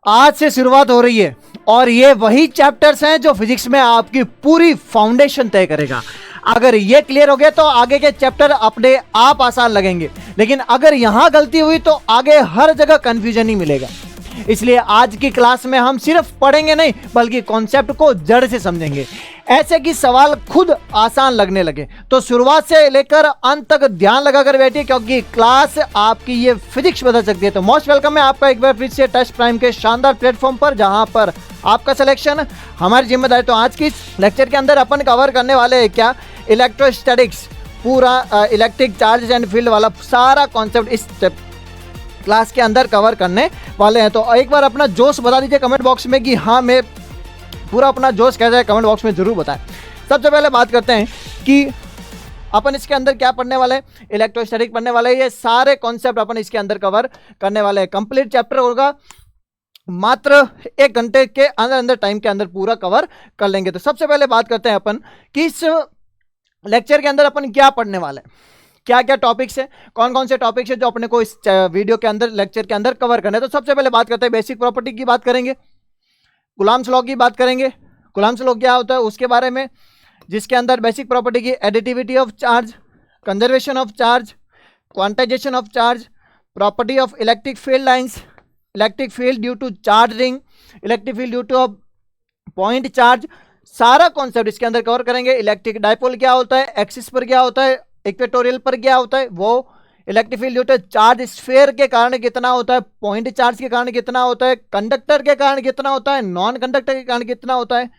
आज से शुरुआत हो रही है और ये वही चैप्टर्स हैं जो फिजिक्स में आपकी पूरी फाउंडेशन तय करेगा। अगर ये क्लियर हो गया तो आगे के चैप्टर अपने आप आसान लगेंगे, लेकिन अगर यहां गलती हुई तो आगे हर जगह कंफ्यूजन ही मिलेगा। इसलिए आज की क्लास में हम सिर्फ पढ़ेंगे नहीं बल्कि कॉन्सेप्ट को जड़ से समझेंगे, ऐसे कि सवाल खुद आसान लगने लगे। तो शुरुआत से लेकर अंत तक ध्यान लगाकर बैठिए, क्योंकि क्लास आपकी ये फिजिक्स बदल सकती है। तो मोस्ट वेलकम है आपका एक बार फिर से टच प्राइम के शानदार प्लेटफॉर्म पर, जहां पर आपका सिलेक्शन हमारी जिम्मेदारी। तो आज की इस लेक्चर के अंदर अपन कवर करने वाले हैं क्या, इलेक्ट्रोस्टैटिक्स, पूरा इलेक्ट्रिक चार्ज एंड फील्ड वाला सारा कॉन्सेप्ट इस क्लास के अंदर कवर करने वाले हैं। तो एक बार अपना जोश बता दीजिए कमेंट बॉक्स में कि हाँ, मैं पूरा अपना जोश कैसा है, कमेंट बॉक्स में जरूर बताएं। सबसे पहले बात करते हैं कि अपन इसके अंदर क्या पढ़ने वाले हैं, इलेक्ट्रोस्टैटिक पढ़ने वाले हैं। ये सारे कॉन्सेप्ट अपन इसके अंदर कवर करने वाले हैं। कंप्लीट चैप्टर होगा, मात्र 1 घंटे के अंदर टाइम के अंदर पूरा कवर कर लेंगे। तो सबसे पहले बात करते हैं अपन कि इस लेक्चर के अंदर अपन क्या पढ़ने वाले हैं, क्या क्या टॉपिक्स है, कौन कौन से टॉपिक्स है जो अपने को इस वीडियो के अंदर लेक्चर के अंदर कवर करना है। तो सबसे पहले बात करते हैं बेसिक प्रॉपर्टी की बात करेंगे, कूलम्ब्स लॉ की बात करेंगे। कूलम्ब्स लॉ क्या होता है उसके बारे में, जिसके अंदर बेसिक प्रॉपर्टी की additivity of charge, conservation of charge, quantisation of charge, property of electric field lines, electric field due to charge ring, electric field due to point charge, सारा कॉन्सेप्ट इसके अंदर कवर करेंगे। इलेक्ट्रिक डायपोल क्या होता है, axis पर क्या होता है, इक्वेटोरियल पर क्या होता है, वो electric field due to charge sphere के कारण कितना होता है, पॉइंट चार्ज के कारण कितना होता है, कंडक्टर के कारण कितना होता है, नॉन कंडक्टर के कारण कितना होता है।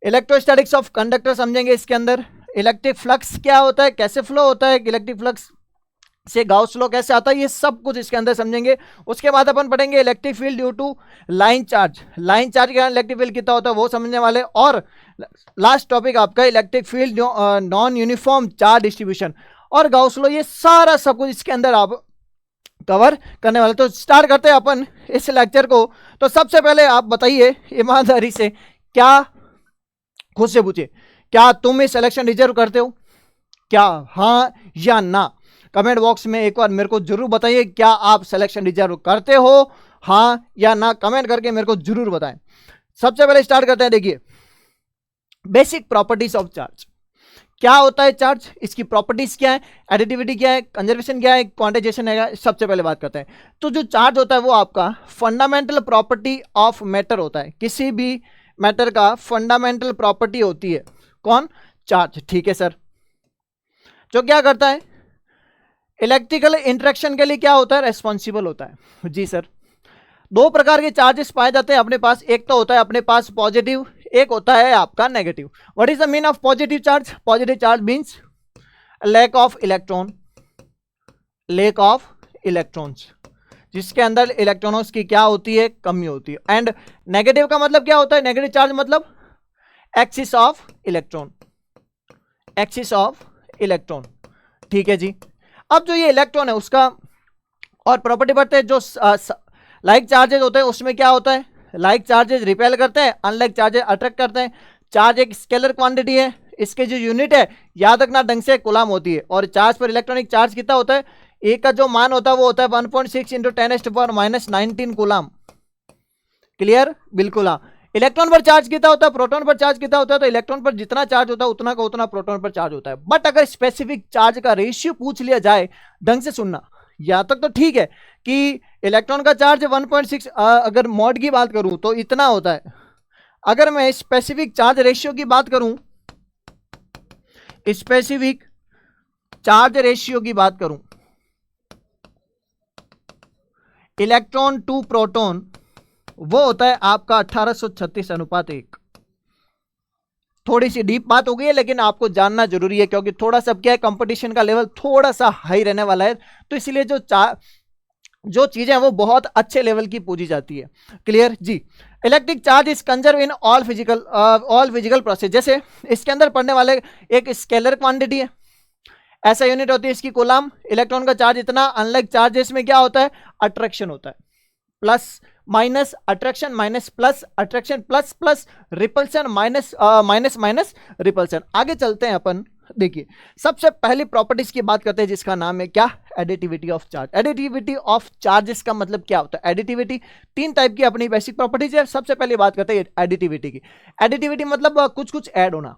इलेक्ट्रोस्टैटिक्स ऑफ कंडक्टर समझेंगे इसके अंदर। इलेक्ट्रिक फ्लक्स क्या होता है, कैसे फ्लो होता है, इलेक्ट्रिक फ्लक्स से गाउस लॉ कैसे आता है, ये सब कुछ इसके अंदर समझेंगे। उसके बाद अपन पढ़ेंगे electric field due to line charge, line charge के कारण इलेक्ट्रिक फील्ड कितना होता है वो समझने वाले। और लास्ट टॉपिक आपका electric field non uniform charge distribution और गाउस लॉ, ये सारा सब कुछ इसके अंदर आप कवर करने वाले। तो स्टार्ट करते हैं अपन इस लेक्चर को। तो सबसे पहले आप बताइए ईमानदारी से, क्या खुद से पूछिए, क्या तुम इस सिलेक्शन रिजर्व करते हो, क्या हाँ या ना? कमेंट बॉक्स में एक बार मेरे को जरूर बताइए, क्या आप सिलेक्शन रिजर्व करते हो, हाँ या ना? कमेंट करके मेरे को जरूर बताएं। सबसे पहले स्टार्ट करते हैं। देखिए बेसिक प्रॉपर्टीज ऑफ चार्ज, क्या होता है चार्ज, इसकी प्रॉपर्टीज क्या है, एडिटिविटी क्या है, कंजर्वेशन क्या है, क्वांटाइजेशन है। सबसे पहले बात करते हैं। तो जो चार्ज होता है वो आपका फंडामेंटल प्रॉपर्टी ऑफ मैटर होता है। किसी भी मैटर का फंडामेंटल प्रॉपर्टी होती है कौन, चार्ज। ठीक है सर। जो क्या करता है, इलेक्ट्रिकल इंटरेक्शन के लिए क्या होता है, रेस्पॉन्सिबल होता है। जी सर। 2 प्रकार के चार्जेस पाए जाते हैं अपने पास, एक तो होता है अपने पास पॉजिटिव, एक होता है आपका negative. What is the mean of positive charge? Positive charge means lack of electron, lack of electrons, जिसके अंदर इलेक्ट्रॉनों की क्या होती है, कमी होती है। एंड नेगेटिव का मतलब क्या होता है, नेगेटिव चार्ज मतलब axis of electron, axis of electron. ठीक है जी। अब जो ये इलेक्ट्रॉन है उसका और प्रॉपर्टी बढ़ते हैं, जो लाइक चार्जेस होते हैं उसमें क्या होता है, लाइक चार्जेस रिपेल करते हैं, अनलाइक चार्जेस अट्रैक्ट करते हैं। चार्ज एक स्केलर क्वांटिटी है, इसके जो यूनिट है याद रखना ढंग से, कूलम होती है। और चार्ज पर इलेक्ट्रॉनिक चार्ज कितना होता है, एक का जो मान होता है वो होता है 1.6 × 10⁻⁻19 कूलम। क्लियर? बिल्कुल हाँ। इलेक्ट्रॉन पर चार्ज कितना होता है, प्रोटॉन पर चार्ज कितना होता है, तो इलेक्ट्रॉन पर जितना चार्ज होता है उतना का उतना प्रोटॉन पर चार्ज होता है। बट अगर स्पेसिफिक चार्ज का रेशियो पूछ लिया जाए, ढंग से सुनना, यहां तक तो ठीक है कि इलेक्ट्रॉन का चार्ज 1.6, अगर मॉड की बात करूं तो इतना होता है। अगर मैं स्पेसिफिक चार्ज रेशियो की बात करूं, स्पेसिफिक चार्ज रेशियो की बात करूं, इलेक्ट्रॉन टू प्रोटॉन, वो होता है आपका 1836:1। थोड़ी सी डीप बात हो गई है, लेकिन आपको जानना जरूरी है, क्योंकि थोड़ा सा क्या है, कंपटीशन का लेवल थोड़ा सा हाई रहने वाला है। तो इसलिए जो चीजें हैं वो बहुत अच्छे लेवल की पूछी जाती है। क्लियर जी। Electric charge is conserve in all physical process. जैसे इसके अंदर पढ़ने वाले एक स्केलर क्वांटिटी है, ऐसा यूनिट होती है इसकी कूलम। इलेक्ट्रॉन का चार्ज इतना, अनलाइक चार्जेस में क्या होता है, अट्रैक्शन होता है, plus minus attraction, minus plus attraction, plus plus repulsion, minus minus minus repulsion. आगे चलते हैं अपन देखिए सबसे पहली प्रॉपर्टीज की बात करते हैं जिसका नाम है क्या, additivity of charge. Additivity of charges का मतलब क्या होता है? एडिटिविटी तीन टाइप की अपनी बेसिक प्रॉपर्टीज है। सबसे पहले बात करते हैं एडिटिविटी की। एडिटिविटी मतलब कुछ कुछ ऐड होना।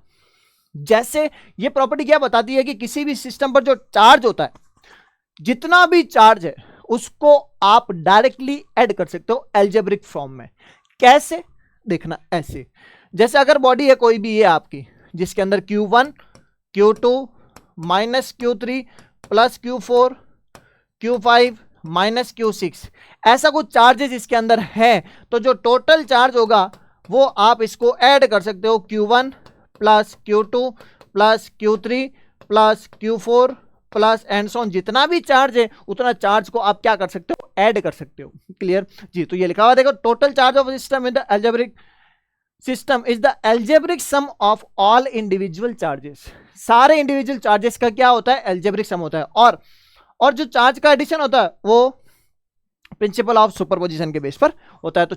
जैसे ये प्रॉपर्टी क्या बताती है कि किसी भी सिस्टम पर जो चार्ज होता है, जितना भी चार्ज है उसको आप डायरेक्टली ऐड कर सकते हो एल्जेब्रिक फॉर्म में। कैसे देखना, ऐसे जैसे अगर बॉडी है कोई भी ये आपकी, जिसके अंदर Q1 Q2 minus Q3 plus Q4 Q5 minus Q6, ऐसा कुछ चार्जेस इसके अंदर है, तो जो टोटल चार्ज होगा वो आप इसको ऐड कर सकते हो Q1 plus Q2 plus Q3 plus Q4 plus and so on. जितना भी चार्ज है उतना चार्ज को आप क्या कर सकते हो, ऐड कर सकते हो। क्लियर जी। तो ये लिखा हुआ देखो, total charge of system in the algebraic system is the algebraic sum of all individual charges. सारे इंडिविजुअल चार्जेस का क्या होता है, एल्जेब्रिक सम होता है। और जो चार्ज का एडिशन होता है वो प्रिंसिपल ऑफ सुपरपोजिशन के बेस पर होता है। तो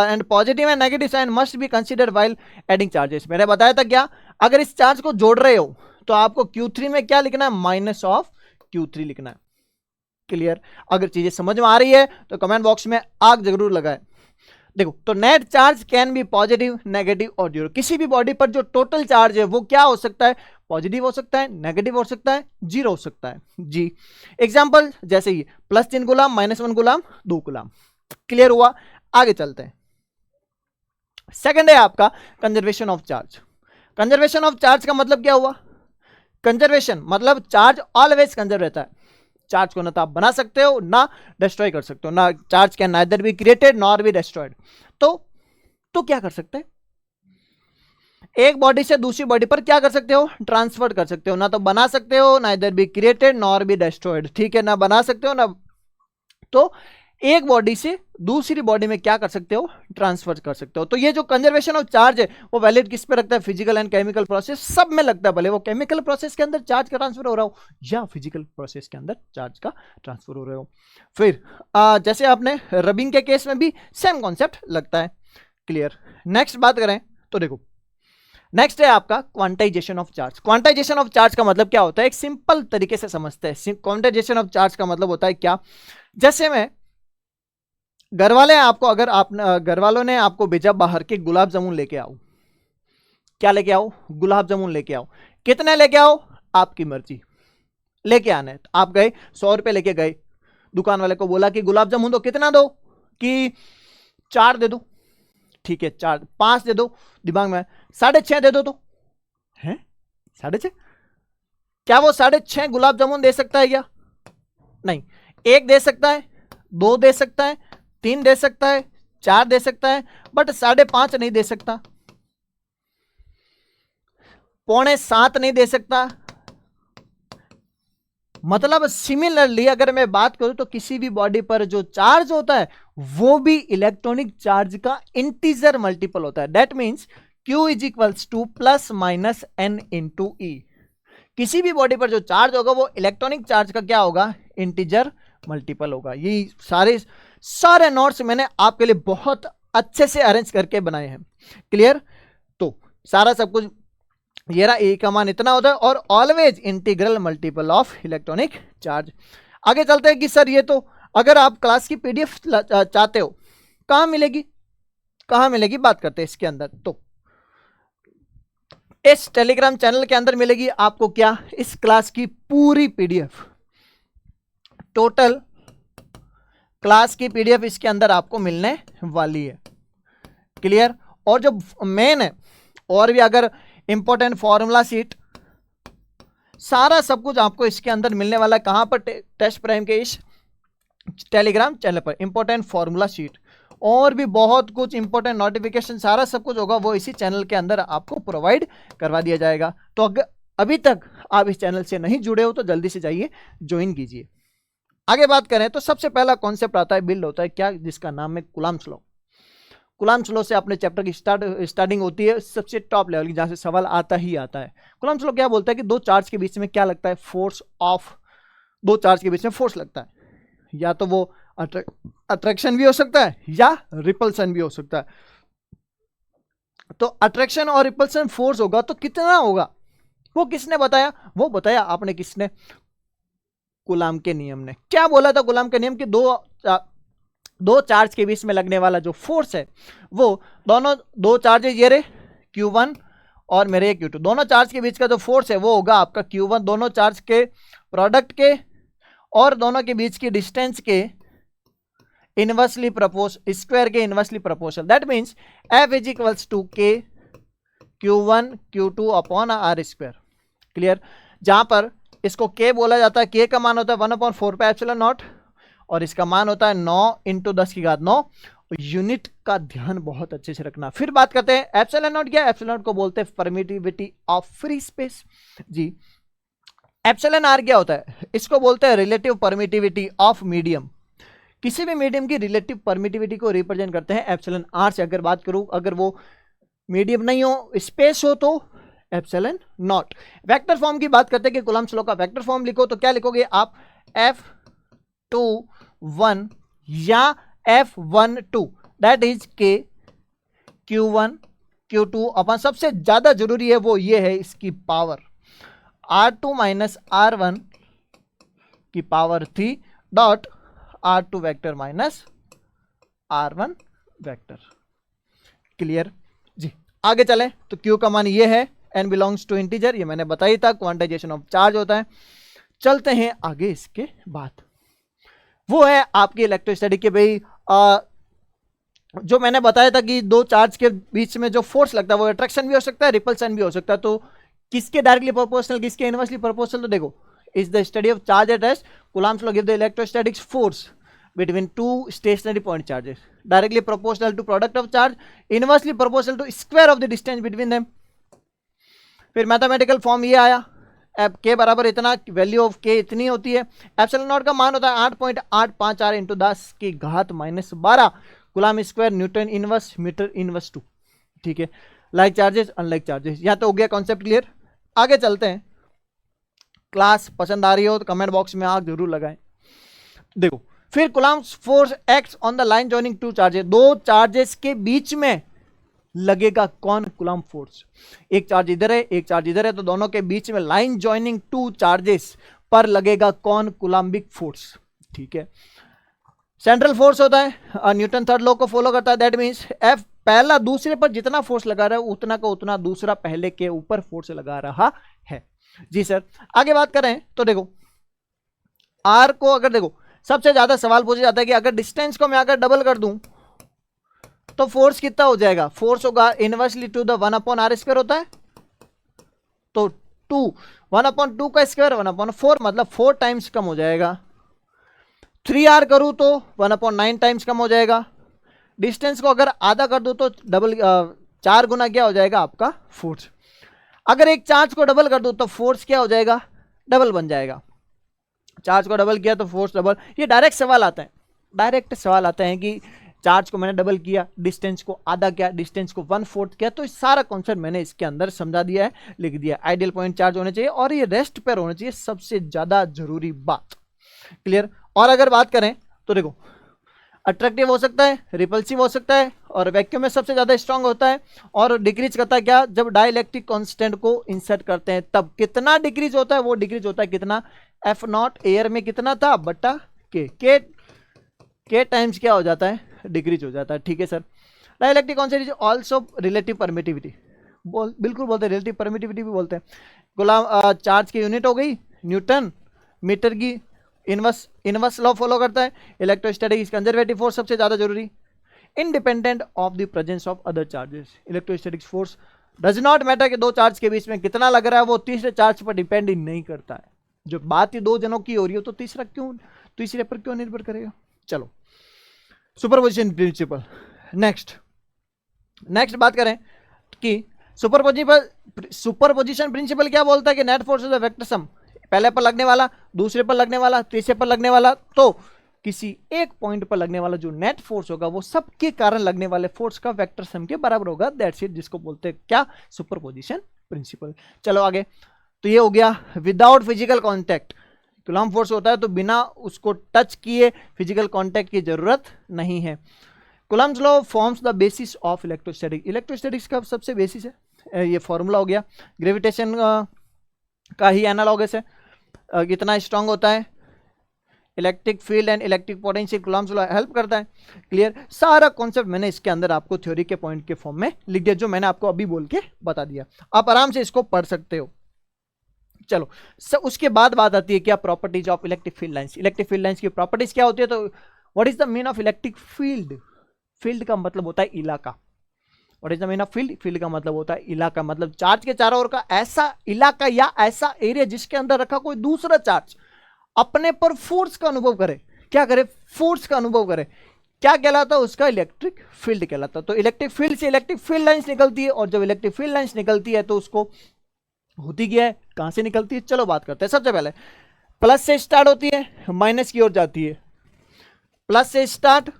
and positive and negative sign must be considered while adding charges. मैंने बताया था क्या, अगर इस चार्ज को जोड़ रहे हो तो आपको Q3 में क्या लिखना है, माइनस ऑफ Q3 लिखना है। क्लियर। अगर चीजें समझ में आ रही है तो कमेंट बॉक्स में आग जरूर लगाए। देखो, तो net charge can be positive, negative और जीरो। किसी भी बॉडी पर जो टोटल चार्ज है वो क्या हो सकता है, पॉजिटिव हो सकता है, नेगेटिव हो सकता है, जीरो हो सकता है जी। एग्जांपल जैसे ये +3 कूलम, -1 कूलम, 2 कूलम। क्लियर हुआ। आगे चलते हैं। सेकंड है आपका conservation of charge. Conservation of charge का मतलब क्या हुआ, कंजर्वेशन मतलब चार्ज ऑलवेज कंजर्व रहता है। चार्ज को ना तो आप बना सकते हो ना डिस्ट्रॉय कर सकते हो, ना charge can neither be created nor be destroyed. तो क्या कर सकते हैं, एक बॉडी से दूसरी बॉडी पर क्या कर सकते हो, ट्रांसफर कर सकते हो। ना तो बना सकते हो, neither be created nor be destroyed. ठीक है, ना बना सकते हो ना, तो एक बॉडी से दूसरी बॉडी में क्या कर सकते हो, ट्रांसफर कर सकते हो। तो ये जो कंजर्वेशन ऑफ चार्ज है वो वैलिड किस पे लगता है, फिजिकल एंड केमिकल प्रोसेस सब में लगता है। भले वो केमिकल प्रोसेस के अंदर चार्ज का ट्रांसफर हो रहा हो या फिजिकल प्रोसेस के अंदर चार्ज का ट्रांसफर हो रहा हो। फिर जैसे आपने रबिंग के केस में भी सेम कॉन्सेप्ट लगता है। क्लियर। नेक्स्ट बात करें तो देखो, नेक्स्ट है आपका quantization of charge. Quantisation of charge का मतलब क्या होता है, एक सिंपल तरीके से समझते हैं। क्वांटाइजेशन ऑफ चार्ज का मतलब होता है क्या, जैसे मैं घर वाले आपको, अगर आप घर वालों ने आपको भेजा बाहर के गुलाब जामुन लेके आओ, क्या लेके आओ, गुलाब जामुन लेके आओ। कितने लेके आओ, आपकी मर्जी, लेके आना है। आप गए 100 रुपए लेके गए, दुकान वाले को बोला कि गुलाब जामुन दो, कितना दो, कि 4 दे दो। ठीक है, 4, 5 दे दो, दिमाग में 6.5 दे दो। तो है 6.5, क्या वो 6.5 गुलाब जामुन दे सकता है क्या, नहीं। 1 दे सकता है, 2 दे सकता है, 3 दे सकता है, 4 दे सकता है, बट 5.5 नहीं दे सकता, 6.25 नहीं दे सकता। मतलब सिमिलरली अगर मैं बात करूं तो किसी भी बॉडी पर जो चार्ज होता है वो भी इलेक्ट्रॉनिक चार्ज का इंटीजर मल्टीपल होता है। That means Q is equals to plus minus n into e. किसी भी बॉडी पर जो चार्ज होगा वो इलेक्ट्रॉनिक चार्ज का क्या होगा, इंटीजर मल्टीपल होगा। ये सारे नोट्स मैंने आपके लिए बहुत अच्छे से अरेंज करके बनाए हैं। क्लियर। तो सारा सब कुछ ये रहा, ए का मान इतना होता है और always integral multiple of electronic charge. आगे चलते हैं कि सर ये तो अगर आप क्लास की पीडीएफ चाहते हो कहां मिलेगी, कहां मिलेगी, बात करते हैं इसके अंदर। तो इस टेलीग्राम चैनल के अंदर मिलेगी आपको क्या, इस क्लास की पूरी पीडीएफ, टोटल क्लास की पीडीएफ इसके अंदर आपको मिलने वाली है। क्लियर। और जो मेन है और भी अगर इंपॉर्टेंट फॉर्मूला शीट सारा सब कुछ आपको इसके अंदर मिलने वाला है। कहां पर, टेस्ट प्राइम के इस टेलीग्राम चैनल पर इंपॉर्टेंट फॉर्मूला शीट और भी बहुत कुछ इंपॉर्टेंट नोटिफिकेशन सारा सब कुछ होगा वो इसी चैनल के अंदर आपको प्रोवाइड करवा दिया जाएगा। तो अगर अभी तक आप इस चैनल से नहीं जुड़े हो तो जल्दी से जाइए ज्वाइन कीजिए। आगे बात करें तो सबसे पहला कॉन्सेप्ट आता है, बिल्ड होता है क्या, जिसका नाम है कूलम्ब्स लॉ। कूलम्ब्स लॉ से अपने चैप्टर की स्टार्टिंग होती है, सबसे टॉप लेवल की, जहां से सवाल आता ही आता है। कूलम्ब्स लॉ क्या बोलता है कि दो चार्ज के बीच में क्या लगता है, फोर्स ऑफ, दो चार्ज के बीच में फोर्स लगता है, या तो वो अट्रैक्शन भी हो सकता है या रिपल्सन भी हो सकता है। तो अट्रैक्शन और रिपल्सन फोर्स होगा तो कितना होगा, वो किसने बताया? वो बताया आपने किसने? कूलाम के नियम ने। क्या बोला था कूलाम के नियम? कि दो चार्ज के बीच में लगने वाला जो फोर्स है वो दोनों दो चार्जेस ये रहे Q1 और मेरे Q2, दोनों चार्ज के बीच का जो फोर्स है वो होगा आपका Q1 दोनों चार्ज के प्रोडक्ट के और दोनों के बीच की डिस्टेंस के इनवर्सली प्रोपोर्शनल, स्क्वायर के inversely proportional. That means F is equals to K Q1 Q2 upon R square. Clear? जहां पर इसको K बोला जाता है, K का मान होता है 1/4 पाई एप्सिलॉन नॉट और इसका मान होता है 9 × 10⁹ यूनिट का ध्यान बहुत अच्छे से रखना। फिर बात करते हैं एप्सिलॉन नॉट। क्या? एप्सिलॉन नॉट को बोलते हैं परमिटिविटी ऑफ फ्री स्पेस जी। एप्सिलॉन आर क्या होता है? इसको बोलते हैं रिलेटिव परमिटिविटी ऑफ मीडियम। किसी भी मीडियम की रिलेटिव परमिटिविटी को रिप्रेजेंट करते हैं एप्सिलॉन आर से। अगर बात करूं, अगर वो मीडियम नहीं हो, स्पेस हो, तो एप्सिलॉन नॉट। वेक्टर फॉर्म की बात करते हैं कि कूलम्ब्स लॉ का वेक्टर फॉर्म लिखो तो क्या लिखोगे आप? F21 या F12 that is K Q1 Q2 अपन सबसे ज्यादा जरूरी है वो ये है इसकी पावर R2 माइनस R1 की power 3 dot R2 vector minus R1 vector. Clear जी? आगे चलें तो Q का मान ये है, n बिलोंग्स टू इंटीजर, ये मैंने बताई था, क्वांटाइजेशन ऑफ चार्ज होता है। चलते हैं आगे। इसके बाद वो है आपकी इलेक्ट्रोस्टैटिक के भाई जो मैंने बताया था कि दो चार्ज के बीच में जो फोर्स लगता है वो अट्रैक्शन भी हो सकता है, रिपल्सन भी हो सकता है। तो किसके डायरेक्टली प्रोपोर्शनल, किसके इनवर्सली प्रोपोर्शनल? तो देखो, is the study of charge at rest, Coulomb's law give the electrostatic force between two stationary point charges directly proportional to product of charge, inversely proportional to square of the distance between them। फिर mathematical form ये आया, अब k बराबर इतना, value of k इतनी होती है, epsilon not का मान होता है 8.854 into 10⁻12 coulomb square newton inverse metre inverse 2। ठीक है, लाइक चार्जेस अनलाइक चार्जेस। यहाँ तो हो गया कॉन्सेप्ट क्लियर। आगे चलते हैं। क्लास पसंद आ रही हो तो कमेंट बॉक्स में आग जरूर लगाएं। देखो, फिर Coulomb's force acts on the line joining two charges, दो चार्जेस के बीच में लगेगा कौन? Coulomb force. एक चार्ज इधर है, एक चार्ज इधर है, तो दोनों के बीच में लाइन जॉइनिंग टू चार्जेस पर लगेगा कौन? Coulombic force. ठीक है, सेंट्रल फोर्स होता है, न्यूटन थर्ड लॉ को फॉलो करता है। दैट मींस एफ पहला दूसरे पर जितना फोर्स लगा रहा है उतना का उतना दूसरा पहले के ऊपर फोर्स लगा रहा है। जी सर। आगे बात करें तो देखो, आर को अगर देखो, सबसे ज्यादा सवाल पूछा जाता है कि अगर डिस्टेंस को मैं अगर डबल कर दूं तो फोर्स कितना हो जाएगा? फोर्स होगा inversely to the 1/r square होता है, तो 1/2 का स्क्वायर 1/4 मतलब 4 टाइम्स कम हो जाएगा। 3r करूं तो 1/9 टाइम्स कम हो जाएगा। डिस्टेंस को अगर आधा कर दूं तो डबल 4 गुना क्या हो जाएगा आपका? फोर्स। अगर एक चार्ज को डबल कर दूं तो फोर्स क्या हो जाएगा? डबल बन जाएगा। चार्ज को डबल किया तो फोर्स डबल। ये डायरेक्ट सवाल आता है, डायरेक्ट सवाल आता है कि चार्ज को मैंने डबल किया, डिस्टेंस को आधा किया, डिस्टेंस को 1/4 किया, तो सारा कॉन्सेप्ट मैंने इसके अंदर समझा दिया है, लिख दिया। आइडियल पॉइंट चार्ज होने चाहिए और ये रेस्ट पर होना चाहिए, सबसे ज्यादा जरूरी बात। क्लियर? और अगर बात करें तो देखो, अट्रैक्टिव हो सकता है, रिपल्सिव हो सकता है और वैक्यूम में सबसे ज्यादा स्ट्रांग होता है और डिक्रीज करता है क्या? जब डाइलेक्ट्रिक कांस्टेंट को इंसर्ट करते हैं तब। कितना डिक्रीज होता है? वो डिक्रीज होता है कितना? F0 एयर में कितना था बट्टा के टाइम्स क्या हो जाता है? डिक्रीज हो जाता है। ठीक है sir. Dielectric constant is also relative permittivity, बिल्कुल बोलते हैं, रिलेटिव परमिटिविटी भी बोलते हैं। गुलाम चार्ज की यूनिट हो गई न्यूटन, मीटर की इनवर्स लॉ फॉलो करता है। इलेक्ट्रोस्टैटिक कंजर्वेटिव फोर्स सबसे ज्यादा जरूरी, independent of the presence of other charges. Electrostatic force does not matter कि दो चार्ज के बीच में कितना लग रहा है, वो तीसरे चार्ज पर डिपेंड ही नहीं करता है। जो बात ही दो जनों की हो रही हो तो तीसरे पर क्यों निर्भर करेगा? चलो, सुपरपोजिशन प्रिंसिपल। नेक्स्ट बात करें कि सुपरपोजिशन प्रिंसिपल क्या बोलता है कि net force is a vector sum, पहले पर लगने वाला, दूसरे पर लगने वाला, तीसरे पर लगने वाला, तो किसी एक पॉइंट पर लगने वाला जो नेट फोर्स होगा वो सबके कारण लगने वाले फोर्स का वेक्टर सम के बराबर होगा। दैट्स इट, जिसको बोलते हैं क्या? Superposition principle. चलो आगे। तो ये हो गया without physical contact. Coulomb force होता है तो बिना उसको टच किए फिजिकल कांटेक्ट की जरूरत नहीं है। Coulomb's law forms the basis of electrostatics. Electrostatics का सबसे बेसिस है, ये फॉर्मूला हो गया। ग्रेविटेशन का ही एनालॉगस है। कितना स्ट्रांग होता है, electric field and electric potential Coulomb's law help करता है। क्लियर, सारा कॉन्सेप्ट मैंने इसके अंदर आपको थ्योरी के पॉइंट के फॉर्म में लिख दिया, जो मैंने आपको अभी बोल के बता दिया, आप आराम से इसको पढ़ सकते हो। चलो उसके बाद बात आती है क्या, properties of electric field lines. Electric field lines की प्रॉपर्टीज क्या होती है, तो what is the mean of electric field. Field का मतलब होता है इलाका। What is the mean of field, field का मतलब होता है इलाका, मतलब चार्ज के चारों ओर का ऐसा इलाका या ऐसा एरिया जिसके अंदर रखा कोई दूसरा चार्ज अपने पर फोर्स का अनुभव करे। क्या करे, फोर्स का अनुभव करे। क्या कहलाता है उसका, इलेक्ट्रिक फील्ड कहलाता है। तो इलेक्ट्रिक फील्ड से इलेक्ट्रिक फील्ड लाइंस निकलती है, और जब इलेक्ट्रिक फील्ड लाइंस निकलती है तो उसको होती क्या है, कहां से निकलती है, चलो बात करते हैं। सबसे पहले प्लस से स्टार्ट होती है, माइनस की ओर जाती है। प्लस से स्टार्ट,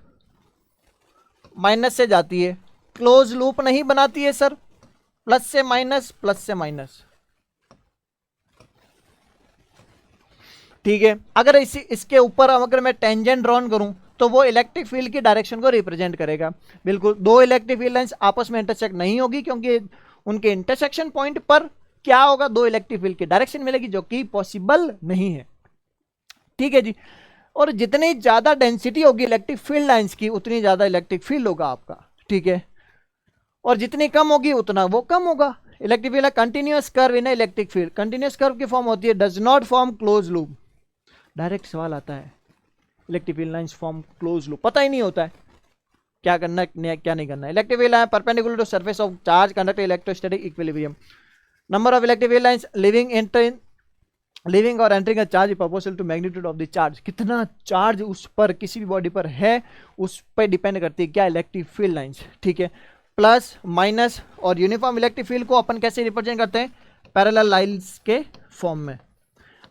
माइनस से जाती है, क्लोज लूप नहीं बनाती है सर, प्लस से माइनस, प्लस से माइनस। ठीक है, अगर इसके ऊपर अगर मैं टेंजेंट ड्रॉन करूं तो वो इलेक्ट्रिक फील्ड की डायरेक्शन को रिप्रेजेंट करेगा। बिल्कुल, दो इलेक्ट्रिक फील्ड लाइंस आपस में इंटरसेक्ट नहीं होगी, क्योंकि उनके इंटरसेक्शन पॉइंट पर क्या होगा, दो इलेक्ट्रिक फील्ड की डायरेक्शन मिलेगी, जो कि पॉसिबल नहीं है। ठीक है जी, और जितनी ज्यादा डेंसिटी होगी इलेक्ट्रिक फील्ड लाइंस की, उतनी ज्यादा इलेक्ट्रिक फील्ड होगा आपका। ठीक है, और जितनी कम होगी उतना वो कम होगा। इलेक्ट्रिक फील्ड कंटिन्यूअस कर्व इन इलेक्ट्रिक फील्ड, कंटिन्यूअस कर्व की फॉर्म होती है, does not form close loop. Direct सवाल आता है, electric field lines form close loop, पता ही नहीं होता है क्या करना है क्या नहीं करना है। Electric field line perpendicular to surface of charge conduct electrostatic equilibrium. Number of electric field lines living और entering a charge proportional to magnitude of the charge. कितना चार्ज उस पर किसी भी बॉडी पर है उस पर डिपेंड करती है क्या, इलेक्ट्रिक फील्ड लाइंस। ठीक है, प्लस माइनस और यूनिफॉर्म इलेक्ट्रिक फील्ड को अपन कैसे रिप्रेजेंट करते हैं, पैरेलल लाइंस के फॉर्म में।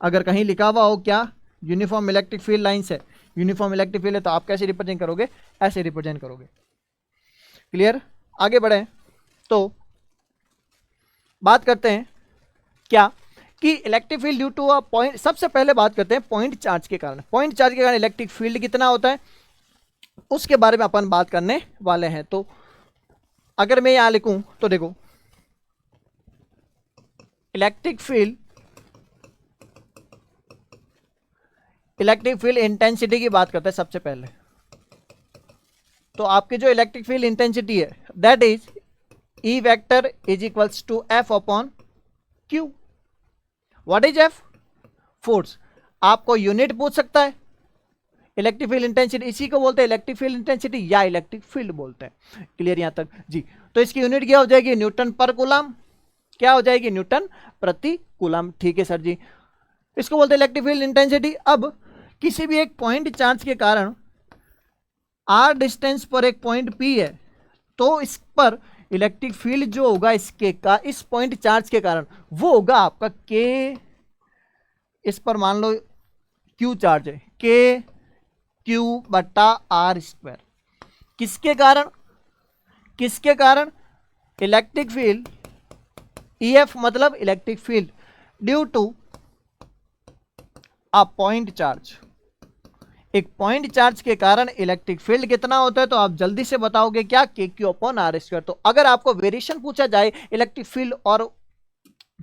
अगर कहीं लिखा हुआ हो क्या, यूनिफॉर्म इलेक्ट्रिक फील्ड लाइंस है, यूनिफॉर्म इलेक्ट्रिक फील्ड है, तो आप कैसे रिप्रेजेंट करोगे, ऐसे रिप्रेजेंट करोगे। क्लियर, आगे बढ़े तो बात करते हैं क्या कि electric field due to a point. सबसे पहले बात करते हैं पॉइंट चार्ज के कारण। पॉइंट चार्ज के कारण इलेक्ट्रिक फील्ड कितना होता है, उसके बारे में अपन बात करने वाले हैं। तो अगर मैं यहां लिखूं तो देखो, इलेक्ट्रिक फील्ड इंटेंसिटी की बात करते हैं सबसे पहले। तो आपकी जो इलेक्ट्रिक फील्ड इंटेंसिटी है, that is E vector is equals to F upon Q. What is F, force. आपको यूनिट पूछ सकता है इलेक्ट्रिक फील्ड इंटेंसिटी, इसी को बोलते हैं इलेक्ट्रिक फील्ड इंटेंसिटी या इलेक्ट्रिक फील्ड बोलते हैं। क्लियर यहां तक जी। तो इसकी यूनिट क्या हो जाएगी, न्यूटन पर कूलम। क्या हो जाएगी, न्यूटन प्रति कूलम। ठीक है सर जी, इसको बोलते हैं इलेक्ट्रिक फील्ड इंटेंसिटी। अब किसी भी एक पॉइंट चार्ज के कारण आर डिस्टेंस पर एक पॉइंट पी है, तो इस पर इलेक्ट्रिक फील्ड जो होगा इसके का, इस पॉइंट चार्ज के कारण, वो होगा आपका के। इस पर मान लो क्यू चार्ज है, के क्यू बटा आर स्क्वायर। किसके कारण, किसके कारण, इलेक्ट्रिक फील्ड ईएफ मतलब electric field due to a point charge. एक पॉइंट चार्ज के कारण इलेक्ट्रिक फील्ड कितना होता है, तो आप जल्दी से बताओगे क्या, K Q upon R square. तो अगर आपको वेरिएशन पूछा जाए इलेक्ट्रिक फील्ड और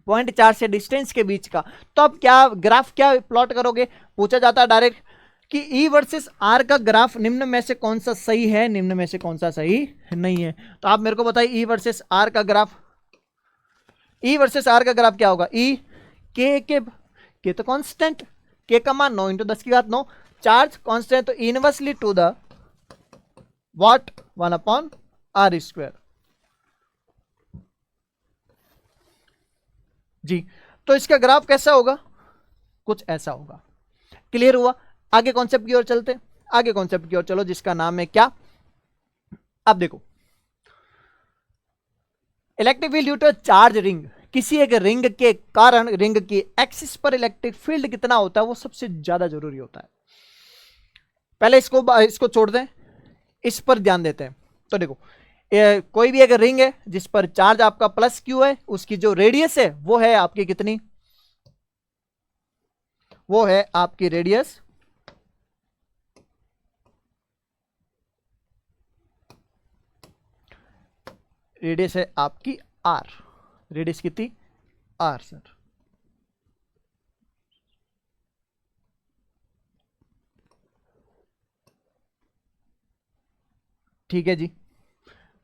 पॉइंट चार्ज से डिस्टेंस के बीच का, तो आप क्या ग्राफ क्या प्लॉट करोगे, पूछा जाता है डायरेक्ट कि ई वर्सेस आर का ग्राफ निम्न में से कौन सा सही है, निम्न में से कौन सा सही नहीं है। तो आप मेरे को बताइए ई वर्सेस आर का ग्राफ, ई वर्सेस आर का ग्राफ क्या होगा, ई के तो कांस्टेंट, के का मान 9 × 10 की घात 9, चार्ज कांस्टेंट, तो inversely to the what 1 upon R square जी। तो इसका ग्राफ कैसा होगा, कुछ ऐसा होगा। क्लियर हुआ, आगे कॉन्सेप्ट की ओर चलते, आगे कॉन्सेप्ट की ओर चलो जिसका नाम है क्या, अब देखो electric field due to charge ring. किसी एक रिंग के कारण रिंग की एक्सिस पर इलेक्ट्रिक फील्ड कितना होता है, वो सबसे ज्यादा जरूरी होता है। पहले इसको छोड़ दें, इस पर ध्यान देते हैं। तो देखो कोई भी एक रिंग है जिस पर चार्ज आपका प्लस क्यू है, उसकी जो रेडियस है वो है आपकी कितनी, वो है आपकी रेडियस है आपकी आर। रेडियस कितनी, आर सर। ठीक है जी।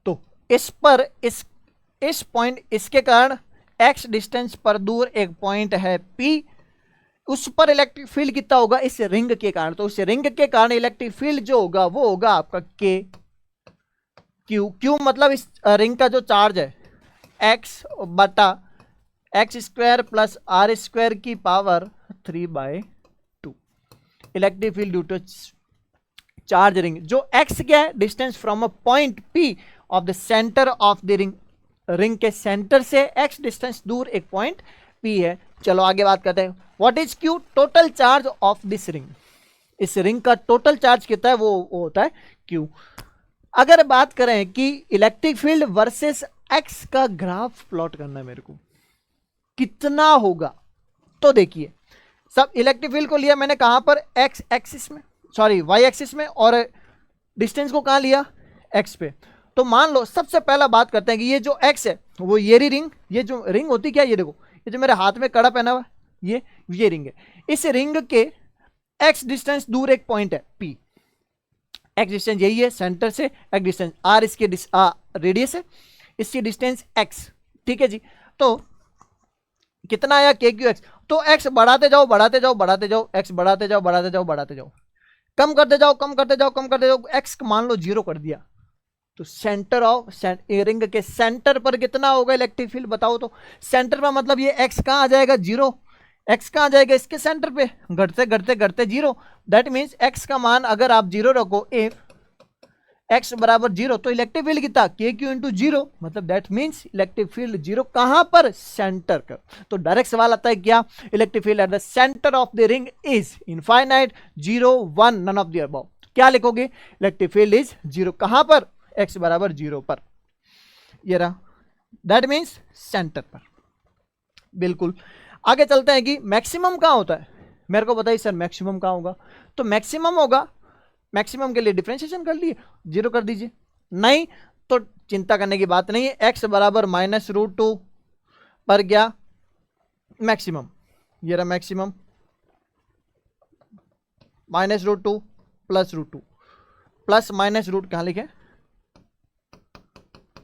तो इस पर इस पॉइंट, इसके कारण x डिस्टेंस पर दूर एक पॉइंट है P, उस पर इलेक्ट्रिक फील्ड कितना होगा इस रिंग के कारण। तो उस रिंग के कारण इलेक्ट्रिक फील्ड जो होगा वो होगा आपका K Q मतलब इस रिंग का जो चार्ज है x बटा x square plus R square की power 3/2 electric field due to charge ring. जो x क्या है, distance from a point P of the centre of the ring, ring के सेंटर से x डिस्टेंस दूर एक पॉइंट P है। चलो आगे बात करते हैं। What is Q? Total charge of this ring. इस रिंग का टोटल चार्ज कितना है वो होता है Q। अगर बात करें कि इलेक्ट्रिक फील्ड वर्सेस x का ग्राफ प्लॉट करना है मेरे को, कितना होगा, तो देखिए सब इलेक्ट्रिक फील्ड को लिया मैंने कहां पर, x एक्सिस में, सॉरी y एक्सिस में, और डिस्टेंस को कहां लिया, x पे। तो मान लो सबसे पहला बात करते हैं कि ये जो x है वो ये रिंग, ये जो रिंग होती क्या, ये देखो ये जो मेरे हाथ में कड़ा पहना हुआ ये रिंग है। इस रिंग के x डिस्टेंस दूर एक पॉइंट है P, x डिस्टेंस यही है सेंटर से, x डिस्टेंस r इसके रेडियस है, इसकी डिस्टेंस x, ठीक है जी। तो कितना आया के क्यू एक्स। तो x बढ़ाते जाओ बढ़ाते जाओ बढ़ाते जाओ, x बढ़ाते जाओ बढ़ाते जाओ बढ़ाते जाओ, कम करते जाओ कम करते जाओ कम करते जाओ, x मान लो 0 कर दिया। तो सेंटर ऑफ रिंग के सेंटर पर कितना होगा इलेक्ट्रिक फील्ड, बताओ तो। सेंटर पर मतलब ये x कहां आ जाएगा 0, x कहां आ जाएगा इसके सेंटर पे, घटते घटते घटते 0। दैट मीन्स x का मान अगर आप 0 रखो, इफ x बराबर 0, तो इलेक्ट्रिक फील्ड कितना के क्यू इंटू 0, मतलब दैट मीन्स इलेक्ट्रिक फील्ड 0 कहां पर, सेंटर का। तो डायरेक्ट सवाल आता है क्या, electric field at the centre of the ring is infinite, 0 1 none of the above. क्या लिखोगे, इलेक्ट्रिक फील्ड इज 0 कहां पर, x बराबर 0 पर, ये रहा, दैट मीन्स सेंटर पर। बिल्कुल। आगे चलते हैं कि मैक्सिमम कहां होता है, मेरे को बताइए सर मैक्सिमम कहां होगा। तो मैक्सिमम होगा, मैक्सिमम के लिए डिफरेंशिएशन कर लिए, 0 कर दीजिए, नहीं तो चिंता करने की बात नहीं है, x बराबर -√2 पर गया मैक्सिमम, ये रहा मैक्सिमम, -√2 +√2, प्लस माइनस रूट कहां लिखे,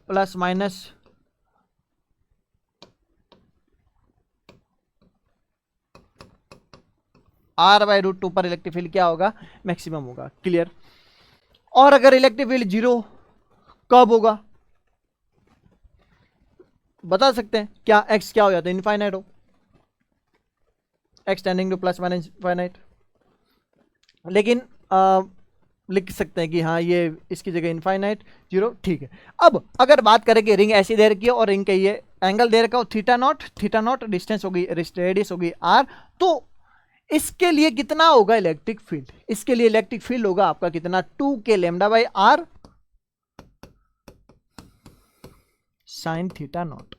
प्लस माइनस r/√2 पर इलेक्ट्रिक फील्ड क्या होगा, मैक्सिमम होगा। क्लियर। और अगर इलेक्ट्रिक फील्ड 0 कब होगा, बता सकते हैं क्या, x क्या हो जाता है, इनफाइनाइट हो, x tending to plus minus infinite. लेकिन लिख सकते हैं कि हाँ ये इसकी जगह इनफाइनाइट 0, ठीक है। अब अगर बात करें कि रिंग ऐसी दे रखी है और रिंग का ये एंगल दे रखा हो थीटा नॉट डिस्टेंस होगी, रेडियस होगी r, तो इसके लिए कितना होगा इलेक्ट्रिक फील्ड, इसके लिए इलेक्ट्रिक फील्ड होगा आपका कितना, 2k λ/r sin theta naught.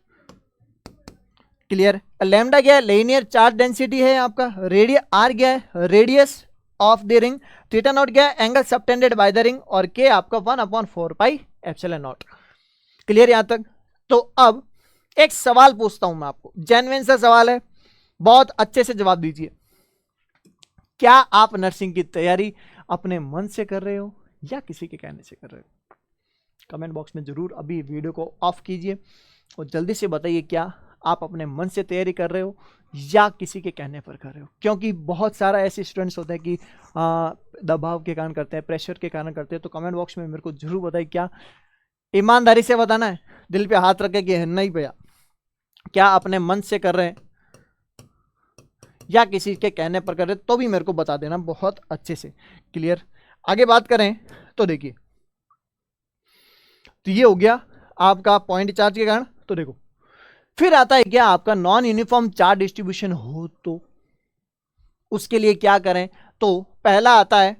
Clear. Lambda क्या है, लीनियर चार्ज डेंसिटी है आपका, रेडियस r क्या है, radius of the ring, theta naught क्या है, angle subtended by the ring, और k आपका 1/4πε0। क्लियर यहां तक। तो अब एक सवाल पूछता हूं मैं आपको, जेन्युइन सा सवाल है, बहुत अच्छे से जवाब दीजिए। क्या आप नर्सिंग की तैयारी अपने मन से कर रहे हो या किसी के कहने से कर रहे हो? कमेंट बॉक्स में जरूर अभी वीडियो को ऑफ कीजिए और जल्दी से बताइए, क्या आप अपने मन से तैयारी कर रहे हो या किसी के कहने पर कर रहे हो? क्योंकि बहुत सारा ऐसे स्टूडेंट्स होते हैं कि दबाव के कारण करते हैं, प्रेशर के कारण करते हैं। तो कमेंट बॉक्स में मेरे को जरूर बताइए, क्या ईमानदारी से बताना है, दिल पे हाथ रखे कि नहीं भैया, क्या अपने मन से कर रहे हैं या किसी के कहने पर कर रहे, तो भी मेरे को बता देना बहुत अच्छे से। क्लियर। आगे बात करें तो देखिए, तो ये हो गया आपका पॉइंट चार्ज के कारण। तो देखो फिर आता है क्या आपका नॉन यूनिफॉर्म चार्ज डिस्ट्रीब्यूशन हो, तो उसके लिए क्या करें। तो पहला आता है,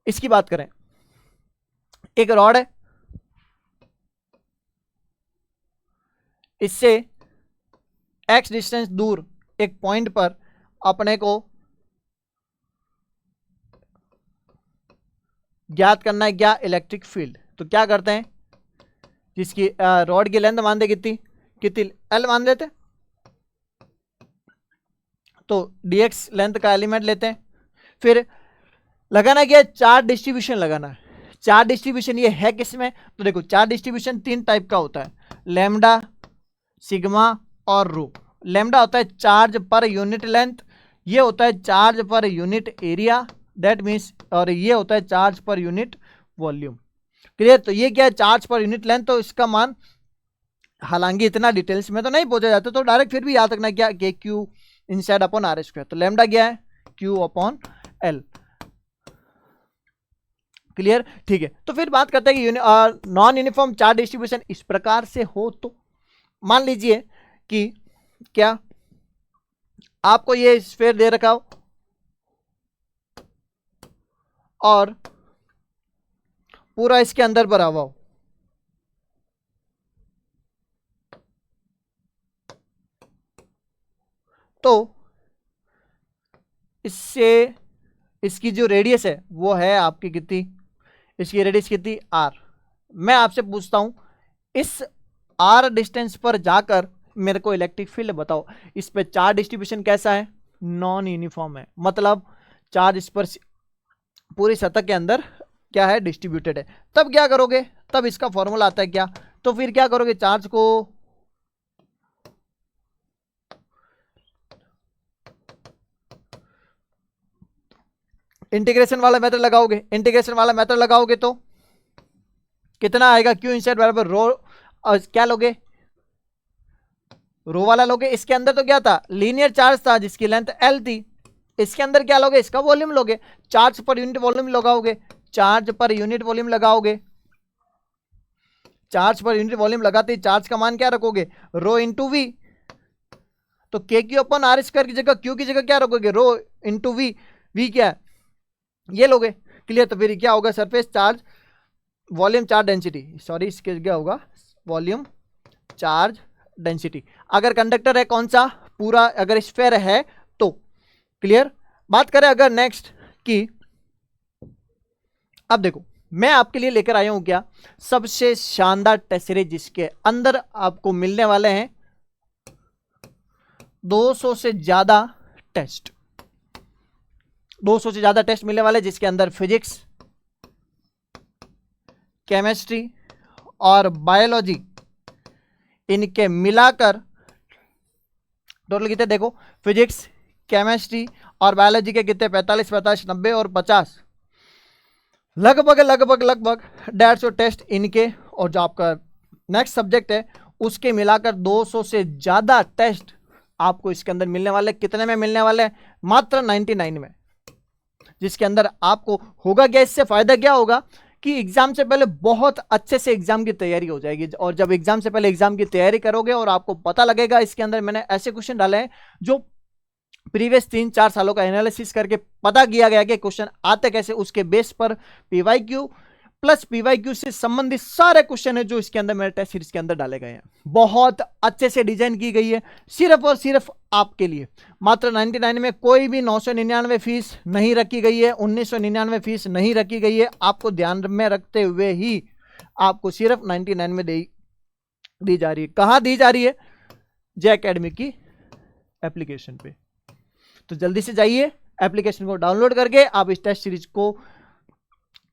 इसकी बात करें, एक रॉड है, इससे x डिस्टेंस दूर एक पॉइंट पर अपने को ज्ञात करना है क्या, इलेक्ट्रिक फील्ड। तो क्या करते हैं, जिसकी रॉड की लेंथ मान दे कितनी कितनी, l मान देते, तो dx लेंथ का एलिमेंट लेते हैं, फिर लगाना क्या है, चार्ज डिस्ट्रीब्यूशन लगाना है। चार्ज डिस्ट्रीब्यूशन ये है किसमें, तो देखो चार्ज डिस्ट्रीब्यूशन 3 टाइप का होता है, लैम्डा, सिग्मा और रो। लैम्डा होता है चार्ज पर यूनिट लेंथ, ये होता है charge per unit area, that means, और ये होता है charge per unit volume. Clear. तो ये क्या है, चार्ज पर यूनिट लेंथ, तो इसका मान हालांकि इतना डिटेल्स में तो नहीं पहुंचा जाता, तो डायरेक्ट फिर भी याद रखना क्या, K Q inside upon R square. तो लैम्डा क्या है, क्यू अपॉन एल। क्लियर, ठीक है। तो फिर बात करते हैं कि नॉन यूनिफॉर्म चार्ज डिस्ट्रीब्यूशन इस प्रकार से हो, तो मान लीजिए कि क्या आपको ये स्फीयर दे रखा हो और पूरा इसके अंदर भरा हुआ हो, तो इससे इसकी जो रेडियस है वो है आपकी कितनी, इसकी रेडियस कितनी, आर। मैं आपसे पूछता हूं इस आर डिस्टेंस पर जाकर मेरे को इलेक्ट्रिक फील्ड बताओ। इस पे चार्ज डिस्ट्रीब्यूशन कैसा है, नॉन यूनिफॉर्म है, मतलब चार्ज इस पर पूरी सतह के अंदर क्या है, डिस्ट्रीब्यूटेड है। तब क्या करोगे, तब इसका फॉर्मूला आता है क्या, तो फिर क्या करोगे, चार्ज को इंटीग्रेशन वाला मेथड लगाओगे। इंटीग्रेशन वाला मेथड लगाओगे तो कितना आएगा, क्यू इनसाइड बराबर रो, और क्या लोगे, रो वाला लोगे। इसके अंदर तो क्या था, लीनियर चार्ज था जिसकी लेंथ एल थी। इसके अंदर क्या लोगे, इसका वॉल्यूम लोगे, चार्ज पर यूनिट वॉल्यूम लगाओगे, चार्ज पर यूनिट वॉल्यूम लगाओगे। चार्ज पर यूनिट वॉल्यूम लगाते ही चार्ज का मान क्या रखोगे, रो इंटू वी। तो के क्यू अपन आर स्क्वायर की जगह क्यू की जगह क्या रखोगे, रो इंटू वी। वी क्या है, ये लोगे। क्लियर। तो फिर क्या होगा, surface charge volume charge density, sorry इसके क्या होगा, वॉल्यूम चार्ज डेंसिटी। अगर कंडक्टर है कौन सा, पूरा, अगर स्फीयर है तो। क्लियर। बात करें अगर नेक्स्ट की, अब देखो मैं आपके लिए लेकर आया हूं क्या, सबसे शानदार टेस्ट सीरीज जिसके अंदर आपको मिलने वाले हैं 200 से ज्यादा टेस्ट, 200 से ज्यादा टेस्ट मिलने वाले, जिसके अंदर फिजिक्स, केमिस्ट्री और बायोलॉजी इनके मिलाकर टोटल कितने, देखो फिजिक्स, केमिस्ट्री और बायोलॉजी के कितने, 45, 45, 90 और 50, लगभग लगभग लगभग 150 टेस्ट इनके, और जो आपका नेक्स्ट सब्जेक्ट है उसके मिलाकर 200 से ज्यादा टेस्ट आपको इसके अंदर मिलने वाले। कितने में मिलने वाले हैं, मात्र 99 में, जिसके अंदर आपको होगा क्या, इससे फायदा क्या होगा कि एग्जाम से पहले बहुत अच्छे से एग्जाम की तैयारी हो जाएगी। और जब एग्जाम से पहले एग्जाम की तैयारी करोगे और आपको पता लगेगा इसके अंदर मैंने ऐसे क्वेश्चन डाले हैं जो प्रीवियस 3-4 सालों का एनालिसिस करके पता किया गया कि क्वेश्चन आते कैसे, उसके बेस पर पीवाईक्यू प्लस पीवाईक्यू से संबंधित सारे क्वेश्चन है जो इसके अंदर मेरे टेस्ट सीरीज के अंदर डाले गए हैं। बहुत अच्छे से डिजाइन की गई है सिर्फ और सिर्फ आपके लिए। मात्र 99 में, कोई भी 999 फीस नहीं रखी गई है, 1999 फीस नहीं रखी गई है। आपको ध्यान में रखते हुए ही आपको सिर्फ 99 में दी जा रही है। कहां दी जा रही है, जे एकेडमी की एप्लीकेशन पे। तो जल्दी से जाइए, एप्लीकेशन को डाउनलोड करके आप इस टेस्ट सीरीज को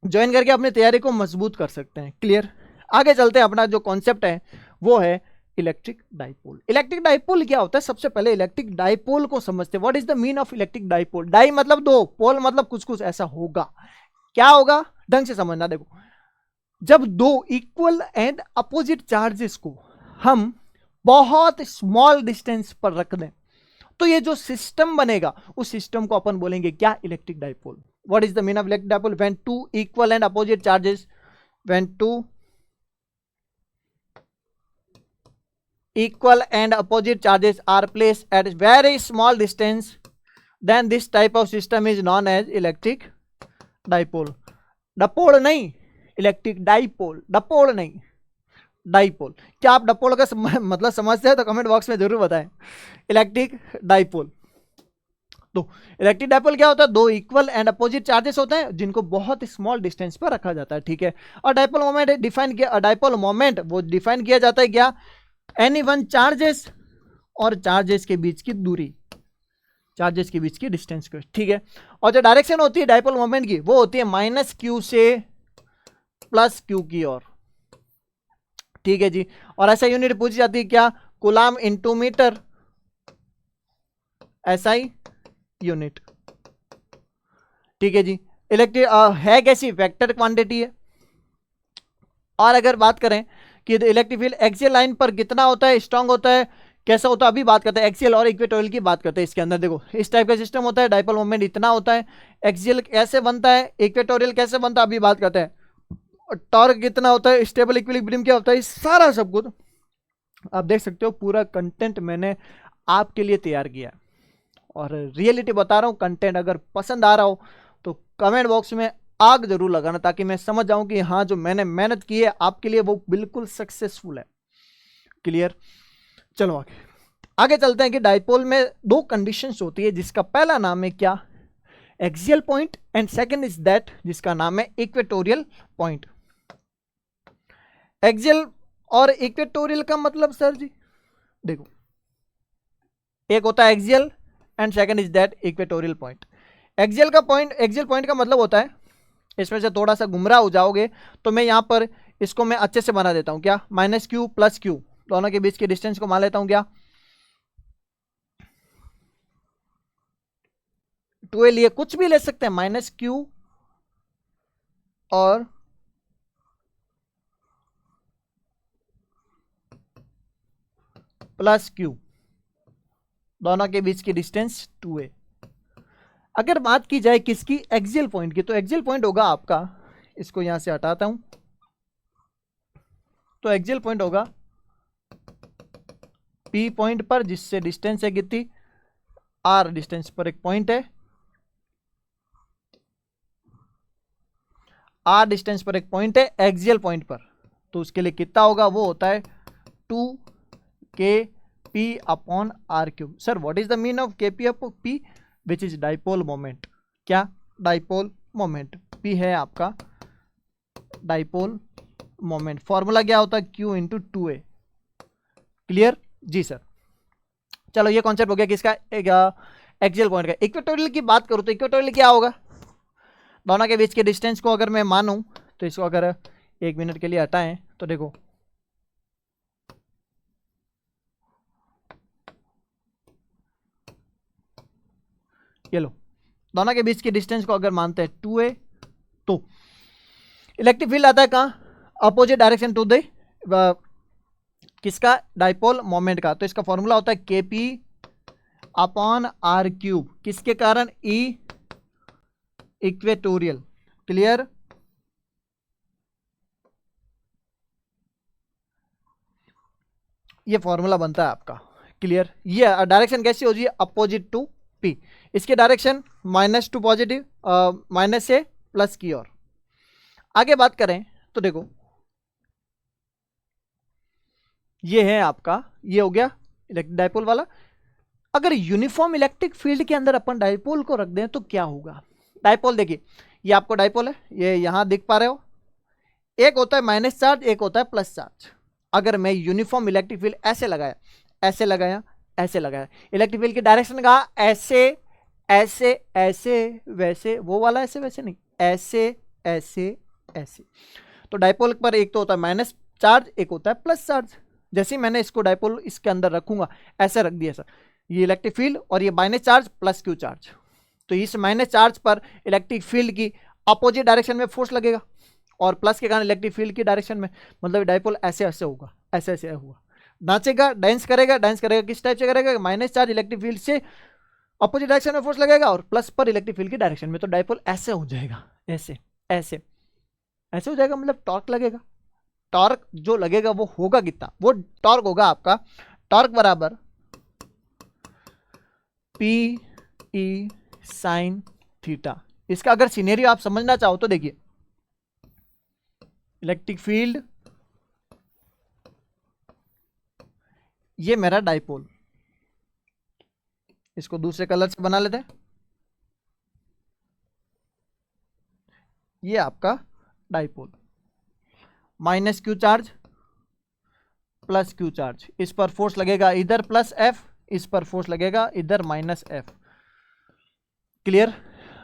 ज्वाइन करके अपनी तैयारी को मजबूत कर सकते हैं। क्लियर। आगे चलते हैं, अपना जो कॉन्सेप्ट है वो है इलेक्ट्रिक डाइपोल। इलेक्ट्रिक डाइपोल क्या होता है, सबसे पहले इलेक्ट्रिक डाइपोल को समझते हैं। What is the mean of electric dipole. Di मतलब दो, पोल मतलब कुछ कुछ ऐसा होगा। क्या होगा, ढंग से समझना। देखो, जब दो इक्वल एंड अपोजिट चार्जेस को हम बहुत स्मॉल डिस्टेंस पर रख दें तो ये जो सिस्टम बनेगा उस सिस्टम को अपन बोलेंगे क्या, electric dipole. What is the mean of electric dipole? When two equal and opposite charges, when two equal and opposite charges are placed at very small distance, then this type of system is known as electric dipole. Dipole नहीं, electric dipole, dipole नहीं, dipole. क्या आप dipole का मतलब समझते हैं तो comment box में जरूर बताएं। इलेक्ट्रिक डाइपोल, तो इलेक्ट्रिक डाइपोल क्या होता है, दो इक्वल एंड अपोजिट चार्जेस होते हैं जिनको बहुत स्मॉल डिस्टेंस पर रखा जाता है। ठीक है। और डाइपोल मोमेंट डिफाइन किया, डाइपोल मोमेंट वो डिफाइन किया जाता है क्या, एनी वन चार्जेस और चार्जेस के बीच की दूरी। चार्जेस के बीच की डिस्टेंस को, ठीक है। और जो डायरेक्शन होती है डाइपोल मोमेंट की वो होती है -q से +q की ओर, ठीक है जी। और ऐसा यूनिट पूछी जाती है क्या, coulomb into metre, SI unit, ठीक है जी। इलेक्ट्रिक है कैसी, वेक्टर क्वांटिटी है। और अगर बात करें कि इलेक्ट्रिक फील्ड एक्सियल लाइन पर कितना होता है, स्ट्रांग होता है, कैसा होता है, अभी बात करते हैं एक्सियल और इक्वेटोरियल की बात करते हैं। इसके अंदर देखो इस टाइप का सिस्टम होता है, डाइपोल मोमेंट इतना होता है, एक्सियल कैसे बनता है, इक्वेटोरियल कैसे बनता है, अभी बात करते हैं। टॉर्क कितना होता है, स्टेबल इक्विलिब्रियम क्या होता है, सारा सब कुछ आप देख सकते हो। पूरा कंटेंट मैंने आपके लिए तैयार किया है और रियलिटी बता रहा हूँ। कंटेंट अगर पसंद आ रहा हो तो कमेंट बॉक्स में आग जरूर लगाना, ताकि मैं समझ जाऊं कि हाँ जो मैंने मेहनत की है आपके लिए वो बिल्कुल सक्सेसफुल है। क्लियर, चलो आगे आगे चलते हैं कि डाइपोल में दो कंडीशंस होती है, जिसका पहला नाम है क्या, axial point, and second is that जिसका नाम है इक्वेटोरियल पॉइंट। एक्सियल और इक्वेटोरियल का मतलब सर जी देखो, एक होता है axial and second is that equatorial point. Axial point का मतलब होता है, इसमें से थोड़ा सा गुमराह हो जाओगे तो मैं यहां पर इसको मैं अच्छे से बना देता हूं क्या, -q + q, दोनों के बीच के डिस्टेंस को मान लेता हूं क्या 2a, लिए कुछ भी ले सकते हैं, -q और +q, दोनों के बीच की डिस्टेंस 2a। अगर बात की जाए किसकी, एक्सियल पॉइंट की, तो एक्सियल पॉइंट होगा आपका, इसको यहां से हटाता हूं, तो एक्सियल पॉइंट होगा P पॉइंट पर, जिससे डिस्टेंस है कितनी R, डिस्टेंस पर एक पॉइंट है, R डिस्टेंस पर एक पॉइंट है एक्सियल पॉइंट पर, तो उसके लिए कितना होगा, वो होता है 2kp/r³। Sir what is the mean of kp/p, which is dipole moment, क्या, डाइपोल मोमेंट, p है आपका डाइपोल मोमेंट। फॉर्मूला क्या होता है, q × 2a। क्लियर जी सर, चलो ये कॉन्सेप्ट हो गया किसका, एक्सियल पॉइंट का। इक्वेटोरियल की बात करूं तो इक्वेटोरियल क्या होगा, दोनों के बीच के डिस्टेंस को अगर मैं मानूं तो इसको अगर 1 मिनट के लिए हटाएं तो देखो ये लो, दोनों के बीच के डिस्टेंस को अगर मानते हैं 2a, तो इलेक्ट्रिक फील्ड आता है कहां, अपोजिट डायरेक्शन टू द किसका, डाइपोल मोमेंट का। तो इसका फॉर्मूला होता है kp/r³, किसके कारण, E इक्वेटोरियल। क्लियर, ये फॉर्मूला बनता है आपका। क्लियर, ये डायरेक्शन कैसी हो जी, अपोजिट टू P, इसके डायरेक्शन -2 पॉजिटिव, माइनस से प्लस की ओर। आगे बात करें तो देखो ये है आपका, ये हो गया इलेक्ट्रिक डाइपोल वाला। अगर यूनिफॉर्म इलेक्ट्रिक फील्ड के अंदर अपन डाइपोल को रख दें तो क्या होगा। डाइपोल देखिए, ये आपको डाइपोल है, ये यहां दिख पा रहे हो, एक होता है माइनस चार्ज, एक होता है प्लस चार्ज। अगर मैं यूनिफॉर्म इलेक्ट्रिक फील्ड ऐसे लगाया, ऐसे लगाया, ऐसे लगाया, इलेक्ट्रिक फील्ड की डायरेक्शन कहा, ऐसे ऐसे ऐसे वैसे, वो वाला ऐसे वैसे नहीं, ऐसे ऐसे ऐसे। तो डाइपोल पर एक तो होता है माइनस चार्ज, एक होता है प्लस चार्ज। जैसे ही मैंने इसको डाइपोल इसके अंदर रखूंगा, ऐसे रख दिया सर, ये इलेक्ट्रिक फील्ड और ये minus charge plus Q charge, तो इस माइनस चार्ज पर इलेक्ट्रिक फील्ड की अपोजिट डायरेक्शन में फोर्स लगेगा और प्लस के कारण इलेक्ट्रिक फील्ड की डायरेक्शन में, मतलब डाइपोल ऐसे ऐसे होगा, ऐसे ऐसे होगा, नाचेगा, डांस करेगा, डांस करेगा, किस टाइप से करेगा, माइनस चार्ज इलेक्ट्रिक फील्ड से अपोजिट डायरेक्शन में फोर्स लगेगा और प्लस पर इलेक्ट्रिक फील्ड की डायरेक्शन में, तो डाइपोल ऐसे हो जाएगा, ऐसे ऐसे ऐसे हो जाएगा, मतलब टॉर्क लगेगा। टॉर्क जो लगेगा वो होगा कितना, वो टॉर्क होगा आपका, टॉर्क बराबर पी ई साइन थीटा। इसका अगर सिनेरियो आप समझना चाहो तो देखिए, इलेक्ट्रिक फील्ड, ये मेरा डाइपोल, इसको दूसरे कलर से बना लेते हैं, ये आपका dipole, minus Q charge plus Q charge, इस पर फोर्स लगेगा इधर प्लस एफ, इस पर फोर्स लगेगा इधर माइनस एफ, क्लियर।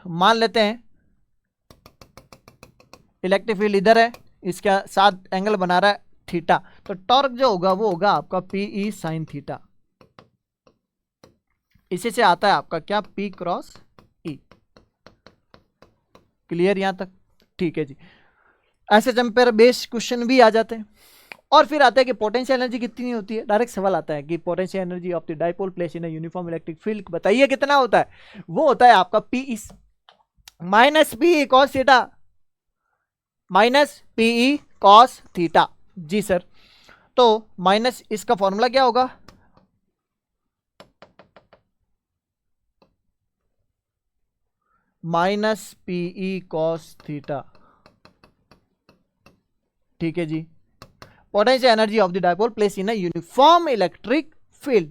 मान लेते हैं इलेक्ट्रिक फील्ड इधर है, इसके साथ एंगल बना रहा है थीटा, तो टॉर्क जो होगा वो होगा आपका पीई साइन थीटा। इसी से आता है आपका क्या, पी क्रॉस ई। क्लियर यहां तक, ठीक है जी। ऐसे जंपर बेस्ड क्वेश्चन भी आ जाते हैं। और फिर आता है कि पोटेंशियल एनर्जी कितनी होती है, डायरेक्ट सवाल आता है कि potential energy of the dipole place in uniform electric field बताइए कितना होता है। वो होता है आपका p minus p cos theta, minus p E cos theta. जी सर, तो माइनस इसका फॉर्मूला क्या होगा, माइनस पीई कॉस थीटा। ठीक है जी। Potential energy of the dipole place in uniform electric field.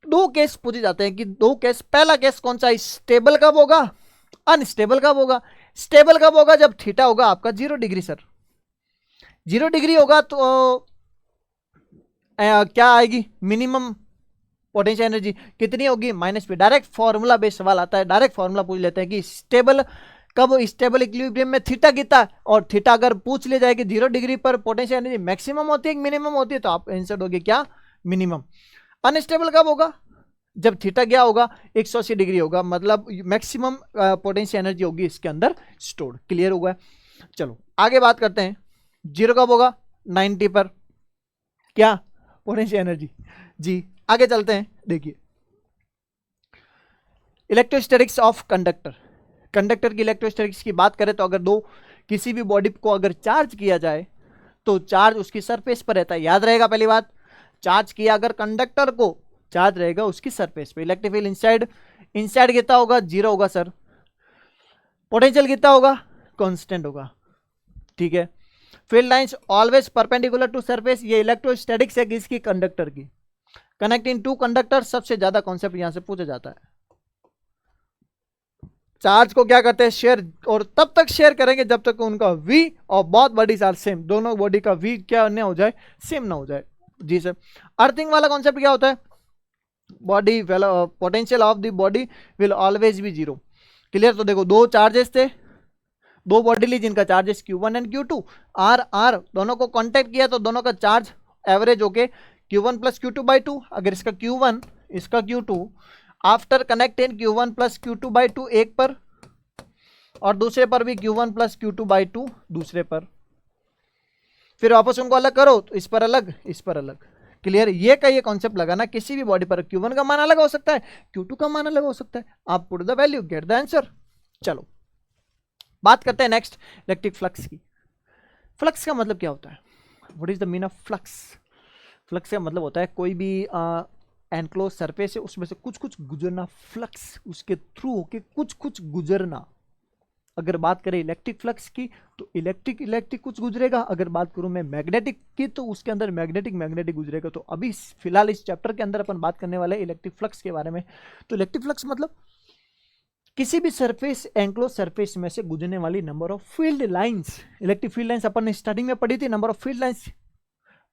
दो केस पूछे जाते हैं कि दो केस, पहला केस कौन सा, स्टेबल कब होगा, अनस्टेबल कब होगा। स्टेबल कब होगा, जब थीटा होगा आपका 0 डिग्री सर। 0 डिग्री होगा तो क्या आएगी, मिनिमम पोटेंशियल एनर्जी कितनी होगी, minus P. Direct formula based सवाल आता है, डायरेक्ट फॉर्मूला पूछ लेते हैं कि स्टेबल कब, स्टेबल इक्विलिब्रियम में थीटा कितना है, और थीटा अगर पूछ ले जाए कि 0 डिग्री पर पोटेंशियल एनर्जी मैक्सिमम होती है मिनिमम होती है, तो आप आंसर दोगे क्या, मिनिमम। अनस्टेबल कब होगा, जब थीटा क्या होगा, 180 डिग्री होगा, मतलब मैक्सिमम पोटेंशियल एनर्जी होगी इसके अंदर स्टोर्ड। क्लियर होगा। चलो आगे बात करते हैं, 0 कब होगा, 90 पर क्या पोटेंशियल एनर्जी। जी आगे चलते हैं, देखिए इलेक्ट्रोस्टैटिक्स ऑफ कंडक्टर। कंडक्टर की इलेक्ट्रोस्टैटिक्स की बात करें तो अगर दो किसी भी बॉडी को अगर चार्ज किया जाए तो चार्ज उसकी सरफेस पर रहता है, याद रहेगा पहली बात। चार्ज किया अगर कंडक्टर को, चार्ज रहेगा उसकी सरफेस पे। इलेक्ट्रिक फील्ड इनसाइड, इनसाइड कितना होगा, 0 होगा सर। पोटेंशियल कितना होगा, कांस्टेंट होगा। ठीक है। Field lines always perpendicular to surface, ये इलेक्ट्रोस्टैटिक्स है किसकी, कंडक्टर की। कनेक्टिंग टू कंडक्टर सबसे ज्यादा कॉन्सेप्ट यहां से पूछा जाता है। चार्ज को क्या करते हैं, शेयर, और तब तक शेयर करेंगे जब तक उनका V और बोथ बॉडीज आर सेम, दोनों बॉडी का V क्या न हो जाए, सेम ना हो जाए। जी सर। अर्थिंग वाला कॉन्सेप्ट क्या होता है, body potential of the body will always be 0। Clear. तो देखो दो चार्जेस थे, दो बॉडी ली जिनका charges Q1 and Q2, R दोनों को कांटेक्ट किया तो दोनों का चार्ज एवरेज होके Q1 प्लस Q2/2। अगर इसका Q1 इसका Q2, after connecting Q1 plus Q2/2 एक पर, और दूसरे पर भी Q1 प्लस Q2/2 दूसरे पर, फिर वापस उनको अलग करो तो इस पर अलग, इस पर अलग। क्लियर। ये का ये कॉन्सेप्ट लगाना, किसी भी बॉडी पर Q1 का मान अलग हो सकता है, Q2 का मान अलग हो सकता है, आप put the value get the answer. चलो बात करते हैं नेक्स्ट इलेक्ट्रिक फ्लक्स की। फ्लक्स का मतलब क्या होता है, what is the mean of flux. Flux का मतलब होता है कोई भी एनक्लोज सरफेस है उसमें से कुछ कुछ गुजरना, फ्लक्स उसके थ्रू होके कुछ कुछ गुजरना। अगर बात करें इलेक्ट्रिक फ्लक्स की तो इलेक्ट्रिक कुछ गुजरेगा, अगर बात करूं मैं मैग्नेटिक की तो उसके अंदर मैग्नेटिक गुजरेगा। तो अभी फिलहाल इस चैप्टर के अंदर अपन बात करने वाले इलेक्ट्रिक फ्लक्स के बारे में। तो इलेक्ट्रिक फ्लक्स मतलब किसी भी सरफेस, एंक्लोज सरफेस में से गुजरने वाली number of field lines. Electric field lines अपन ने स्टार्टिंग में पढ़ी थी, number of field lines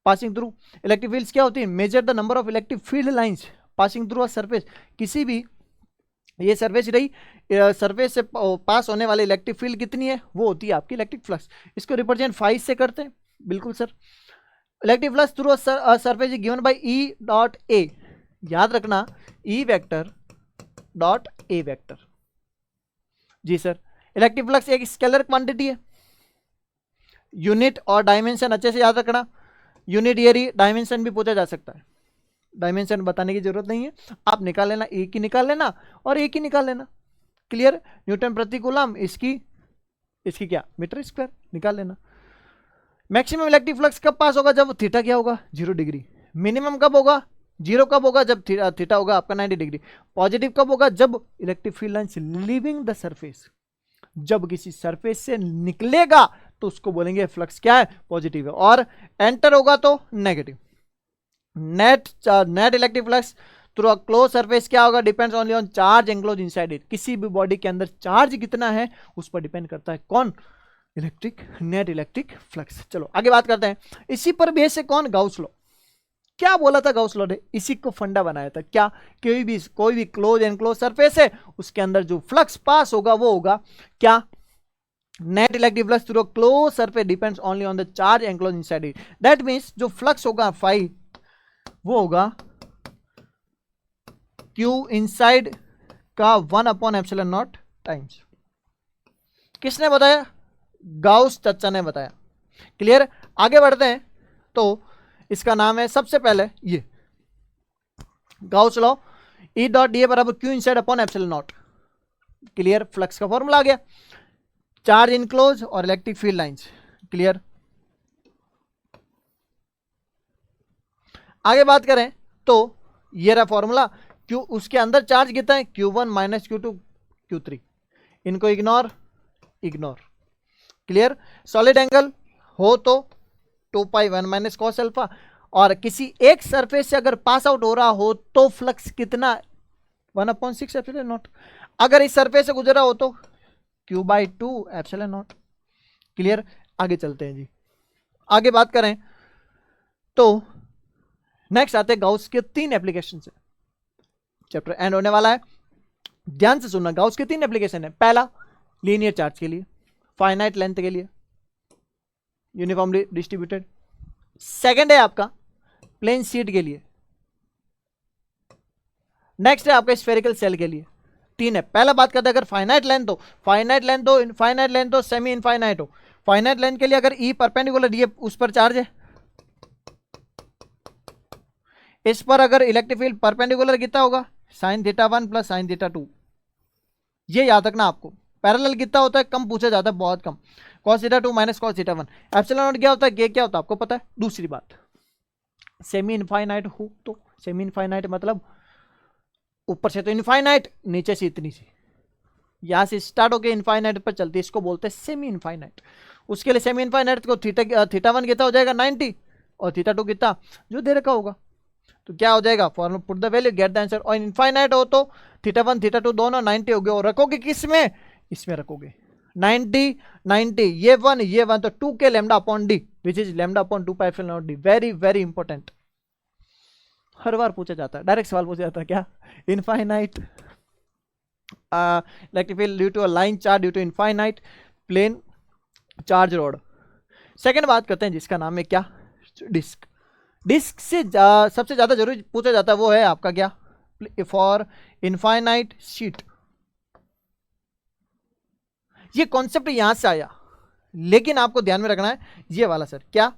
passing through. Electric fields क्या होती है, measure the number of electric field lines passing through a surface. किसी भी, ये सरफेस रही, सरफेस से पास होने वाली इलेक्ट्रिक फील्ड कितनी है, वो होती है आपकी इलेक्ट्रिक फ्लक्स। इसको रिप्रेजेंट फाइव से करते हैं, बिल्कुल sir. Electric flux through a surface is given by E dot A. याद रखना, E vector dot A vector. जी सर। इलेक्ट्रिक फ्लक्स एक स्केलर क्वांटिटी है, यूनिट और डायमेंशन अच्छे से याद रखना। यूनिट एरिया, डायमेंशन भी पूछा जा सकता है, डायमेंशन बताने की जरूरत नहीं है, आप निकाल लेना, एक ही निकाल लेना और एक ही निकाल लेना। क्लियर। न्यूटन प्रति कूलम, इसकी क्या, मीटर स्क्वायर, निकाल लेना। मैक्सिमम इलेक्ट्रिक फ्लक्स कब पास होगा, जब थीटा क्या होगा, 0 डिग्री। मिनिमम कब होगा, 0 कब होगा, जब थीटा होगा आपका 90 डिग्री। पॉजिटिव कब होगा, जब electric field lines leaving the surface, जब किसी सरफेस से निकलेगा तो उसको बोलेंगे फ्लक्स क्या है, पॉजिटिव है। और एंटर होगा तो negative. Net electric flux through a close surface क्या होगा, depends only on charge enclose inside it. किसी भी बॉडी के अंदर चार्ज कितना है उस पर डिपेंड करता है कौन, नेट इलेक्ट्रिक फ्लक्स। चलो आगे बात करते हैं। इसी पर बेस से कौन, गाउस लॉ। क्या बोला था गाउस लॉ ने? इसी को फंडा बनाया था क्या? कोई भी क्लोज एनक्लोज सरफेस है, उसके अंदर जो फ्लक्स पास होगा वो होगा क्या? Net electric flux through close surface depends only on the charge enclose inside it. That means जो फ्लक्स होगा फाई वो होगा क्यू इनसाइड का 1/ε0 टाइम्स। किसने बताया? गाउस चच्चा ने बताया। क्लियर? आगे बढ़ते हैं। तो इसका नाम है सबसे पहले ये Gauss law, E dot D बराबर Q inside upon epsilon naught. Clear? Flux का फॉर्मूला आ गया, चार्ज इनक्लोज और इलेक्ट्रिक फील्ड लाइंस। क्लियर? आगे बात करें तो ये रहा फॉर्मूला, क्यू उसके अंदर चार्ज कितना है? Q1 minus Q2 Q3। इनको ignore ignore. Clear? Solid angle हो तो 2π1 माइनस कॉस अल्फा, और किसी एक सरफेस से अगर पास आउट हो रहा हो तो फ्लक्स कितना? 1/6 एप्सिलॉन नॉट। अगर इस सरफेस से गुजरा हो तो Q/2 एप्सिलॉन नॉट। क्लियर? आगे चलते हैं जी। आगे बात करें तो नेक्स्ट आते हैं गाउस के 3 एप्लीकेशन से। चैप्टर एंड होने वाला है, ध्यान से सुनना। गाउस के 3 एप्लीकेशन है। पहला लीनियर चार्ज के लिए, फाइनाइट लेंथ के लिए, यूनिफॉर्मली डिस्ट्रीब्यूटेड। सेकंड है आपका प्लेन शीट के लिए। नेक्स्ट है आपका स्फेरिकल सेल के लिए। 3 है। पहला बात करते हैं अगर फाइनाइट लेंथ हो, फाइनाइट लेंथ हो, इनफाइनाइट लेंथ हो, सेमी इनफाइनाइट हो। फाइनाइट लेंथ के लिए अगर ई परपेंडिकुलर, ये उस पर चार्ज है, इस पर अगर इलेक्ट्रिक फील्ड परपेंडिकुलर कितना होगा? Sine theta 1 plus sine theta 2। ये याद रखना आपको। पैरेलल कितना होता है? कम पूछा जाता है, बहुत कम। cos theta 2 minus cos theta 1। Epsilon naught क्या होता है? क्या होता है आपको पता है? दूसरी बात, सेमी इनफाइनाइट हो तो, सेमी इनफाइनाइट मतलब ऊपर से तो इनफाइनाइट, नीचे से इतनी सी, यहां से स्टार्ट होकर इनफाइनाइट पर चलती है, इसको बोलते हैं सेमी इनफाइनाइट। उसके लिए सेमी इनफाइनाइट को थीटा 1 कितना हो जाएगा? 90, और थीटा 2 कितना जो दे रखा होगा। तो क्या हो जाएगा? Formula put the value get the answer. और इनफाइनाइट हो तो थीटा 1 थीटा 2 दोनों 90 हो गए, और रखोगे किस में? इसमें रखोगे 90 90, ये 1 तो 2 के lambda upon D which is lambda upon 2 pi epsilon naught D. Very very important, हर बार पूछा जाता है, डायरेक्ट सवाल पूछा जाता है। क्या? Infinite electric field due to a line charge due to infinite plane charge rod. Second बात करते हैं जिसका नाम है क्या? डिस्क। डिस्क से सबसे ज्यादा जरूरी पूछा जाता है वो है आपका क्या? For infinite sheet. ये कॉन्सेप्ट यहां से आया, लेकिन आपको ध्यान में रखना है ये वाला सर, क्या?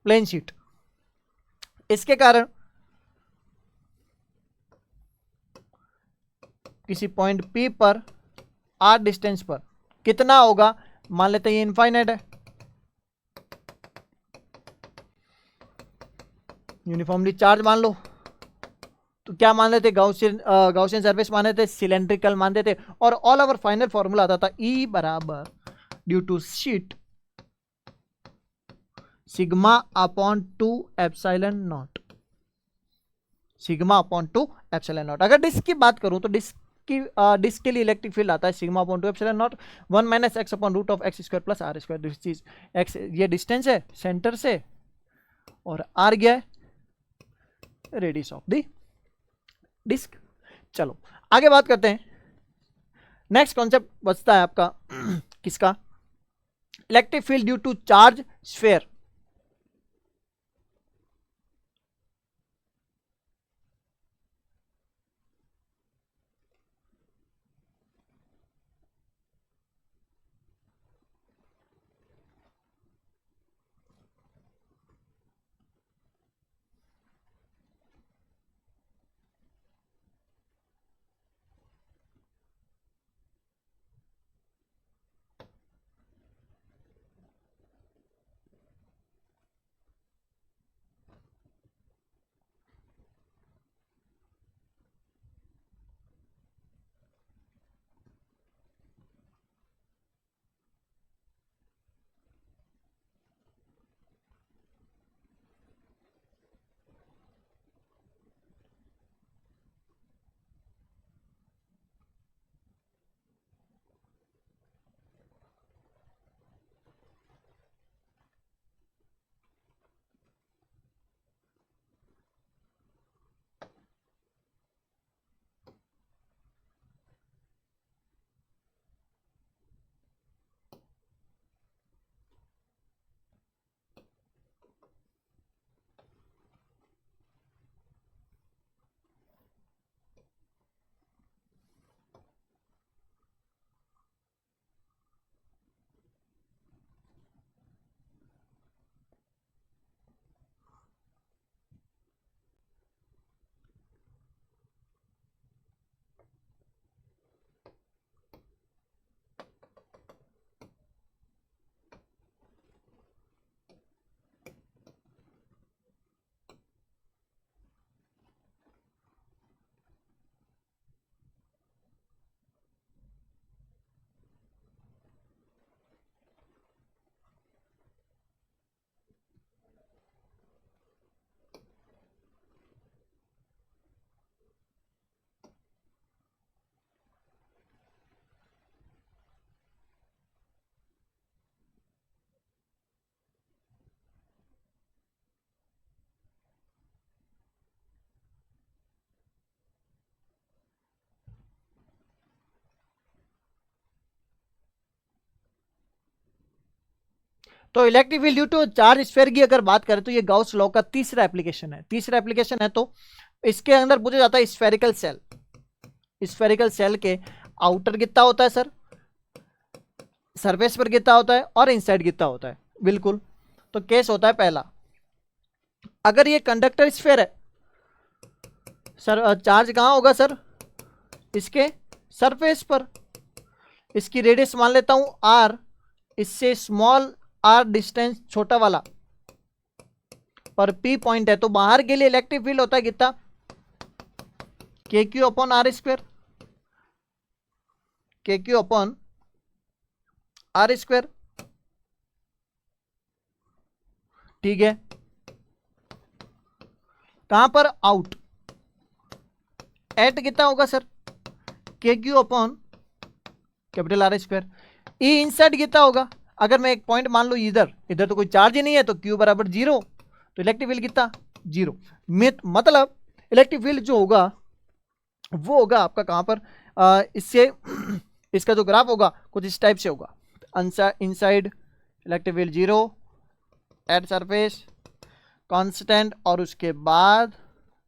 Plane sheet. इसके कारण किसी पॉइंट P पर R डिस्टेंस पर कितना होगा? मान लेते हैं ये इनफाइनाइट है, यूनिफॉर्मली चार्ज मान लो, तो क्या मान लेते? गाउसियन सरफेस मान लेते, सिलेंड्रिकल मान देते, और ऑल ओवर फाइनल फॉर्मूला आता था E बराबर due to sheet sigma upon 2 epsilon naught. Sigma upon 2 epsilon naught. अगर डिस्क की बात करूं तो डिस्क के लिए इलेक्ट्रिक फील्ड आता है sigma upon 2 epsilon naught 1 minus X upon root of X square plus R square. This चीज एक्स ये डिस्टेंस है सेंटर से, और आर गया है रेडियस ऑफ द डिस्क। चलो आगे बात करते हैं। नेक्स्ट कॉन्सेप्ट बचता है आपका किसका? Electric field due to charge sphere. तो electric field due to charge sphere की अगर बात करें तो ये गाउस लॉ का तीसरा एप्लीकेशन है। तीसरा एप्लीकेशन है तो इसके अंदर पूछा जाता है स्फेरिकल सेल, स्फेरिकल सेल के आउटर कितना होता है सर, सरफेस पर कितना होता है और इनसाइड कितना होता है। बिल्कुल, तो केस होता है पहला, अगर ये कंडक्टर स्फीयर है सर, चार्ज कहां होगा सर, इसके सरफेस पर, इसकी रेडियस मान लेता हूं आर, इससे स्मॉल आर डिस्टेंस छोटा वाला पर पी पॉइंट है, तो बाहर के लिए इलेक्ट्रिक फील्ड होता है कितना, के क्यू अपॉन आर स्क्वायर, के क्यू अपॉन आर स्क्वायर। ठीक है, कहां पर आउट, एट कितना होगा sir, K Q upon capital R square. E inside कितना होगा, अगर मैं एक पॉइंट मान लू इधर, इधर तो कोई चार्ज ही नहीं है तो क्यू बराबर जीरो, तो इलेक्ट्रिक फील्ड कितना, जीरो। मतलब इलेक्ट्रिक फील्ड जो होगा वो होगा आपका कहां पर, इससे इसका जो ग्राफ होगा कुछ इस टाइप से होगा, inside electric field zero, at surface constant, और उसके बाद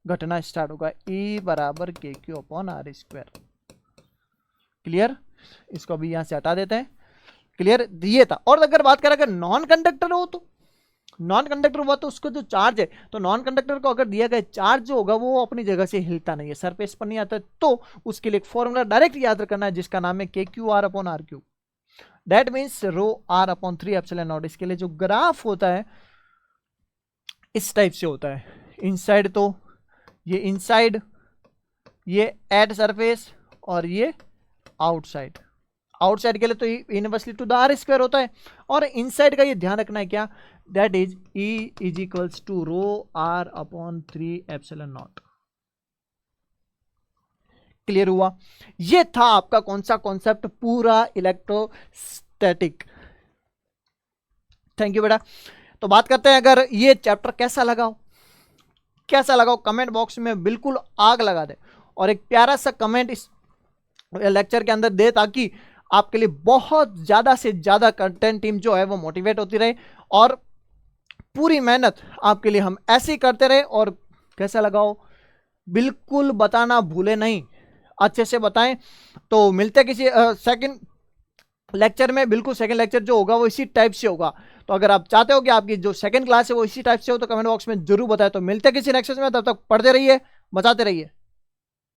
घटना स्टार्ट होगा, ई बराबर K Q upon R square. Clear, इसको अभी यहां से हटा देते हैं। क्लियर, ये था। और अगर बात करें अगर नॉन कंडक्टर हो, तो नॉन कंडक्टर हुआ तो उसको जो चार्ज है, तो नॉन कंडक्टर को अगर दिया गया चार्ज जो होगा वो अपनी जगह से हिलता नहीं है, सरफेस पर नहीं आता है, तो उसके लिए एक फॉर्मूला डायरेक्ट याद रखना है जिसका नाम है K Q R upon R Q, that means rho R upon 3 epsilon naught. इसके लिए जो ग्राफ होता है इस टाइप से होता है, इनसाइड तो ये इनसाइड, ये एट सरफेस, और ये आउटसाइड। आउटसाइड के लिए तो inversely to the R square होता है, और इनसाइड का ये ध्यान रखना है क्या, that is E is equals to rho R upon 3 epsilon naught. Clear हुआ, ये था आपका कौन सा कॉन्सेप्ट, पूरा इलेक्ट्रोस्टैटिक। थैंक यू बेटा। तो बात करते हैं अगर ये चैप्टर कैसा लगा, कैसा लगा कमेंट बॉक्स में बिल्कुल आग लगा दे, और एक प्यारा सा कमेंट इस लेक्चर के अंदर दे, ताकि आपके लिए बहुत ज्यादा से ज्यादा कंटेंट टीम जो है वो मोटिवेट होती रहे, और पूरी मेहनत आपके लिए हम ऐसे ही करते रहे। और कैसा लगाओ बिल्कुल बताना भूले नहीं, अच्छे से बताएं। तो मिलते किसी सेकंड लेक्चर में, बिल्कुल सेकंड लेक्चर जो होगा वो इसी टाइप से होगा। तो अगर आप चाहते हो कि आपकी जो सेकंड क्लास है वो इसी टाइप से हो तो कमेंट बॉक्स में जरूर बताएं। तो मिलते किसी नेक्स्ट में, तब तक पढ़ते रहिए, बचाते रहिए।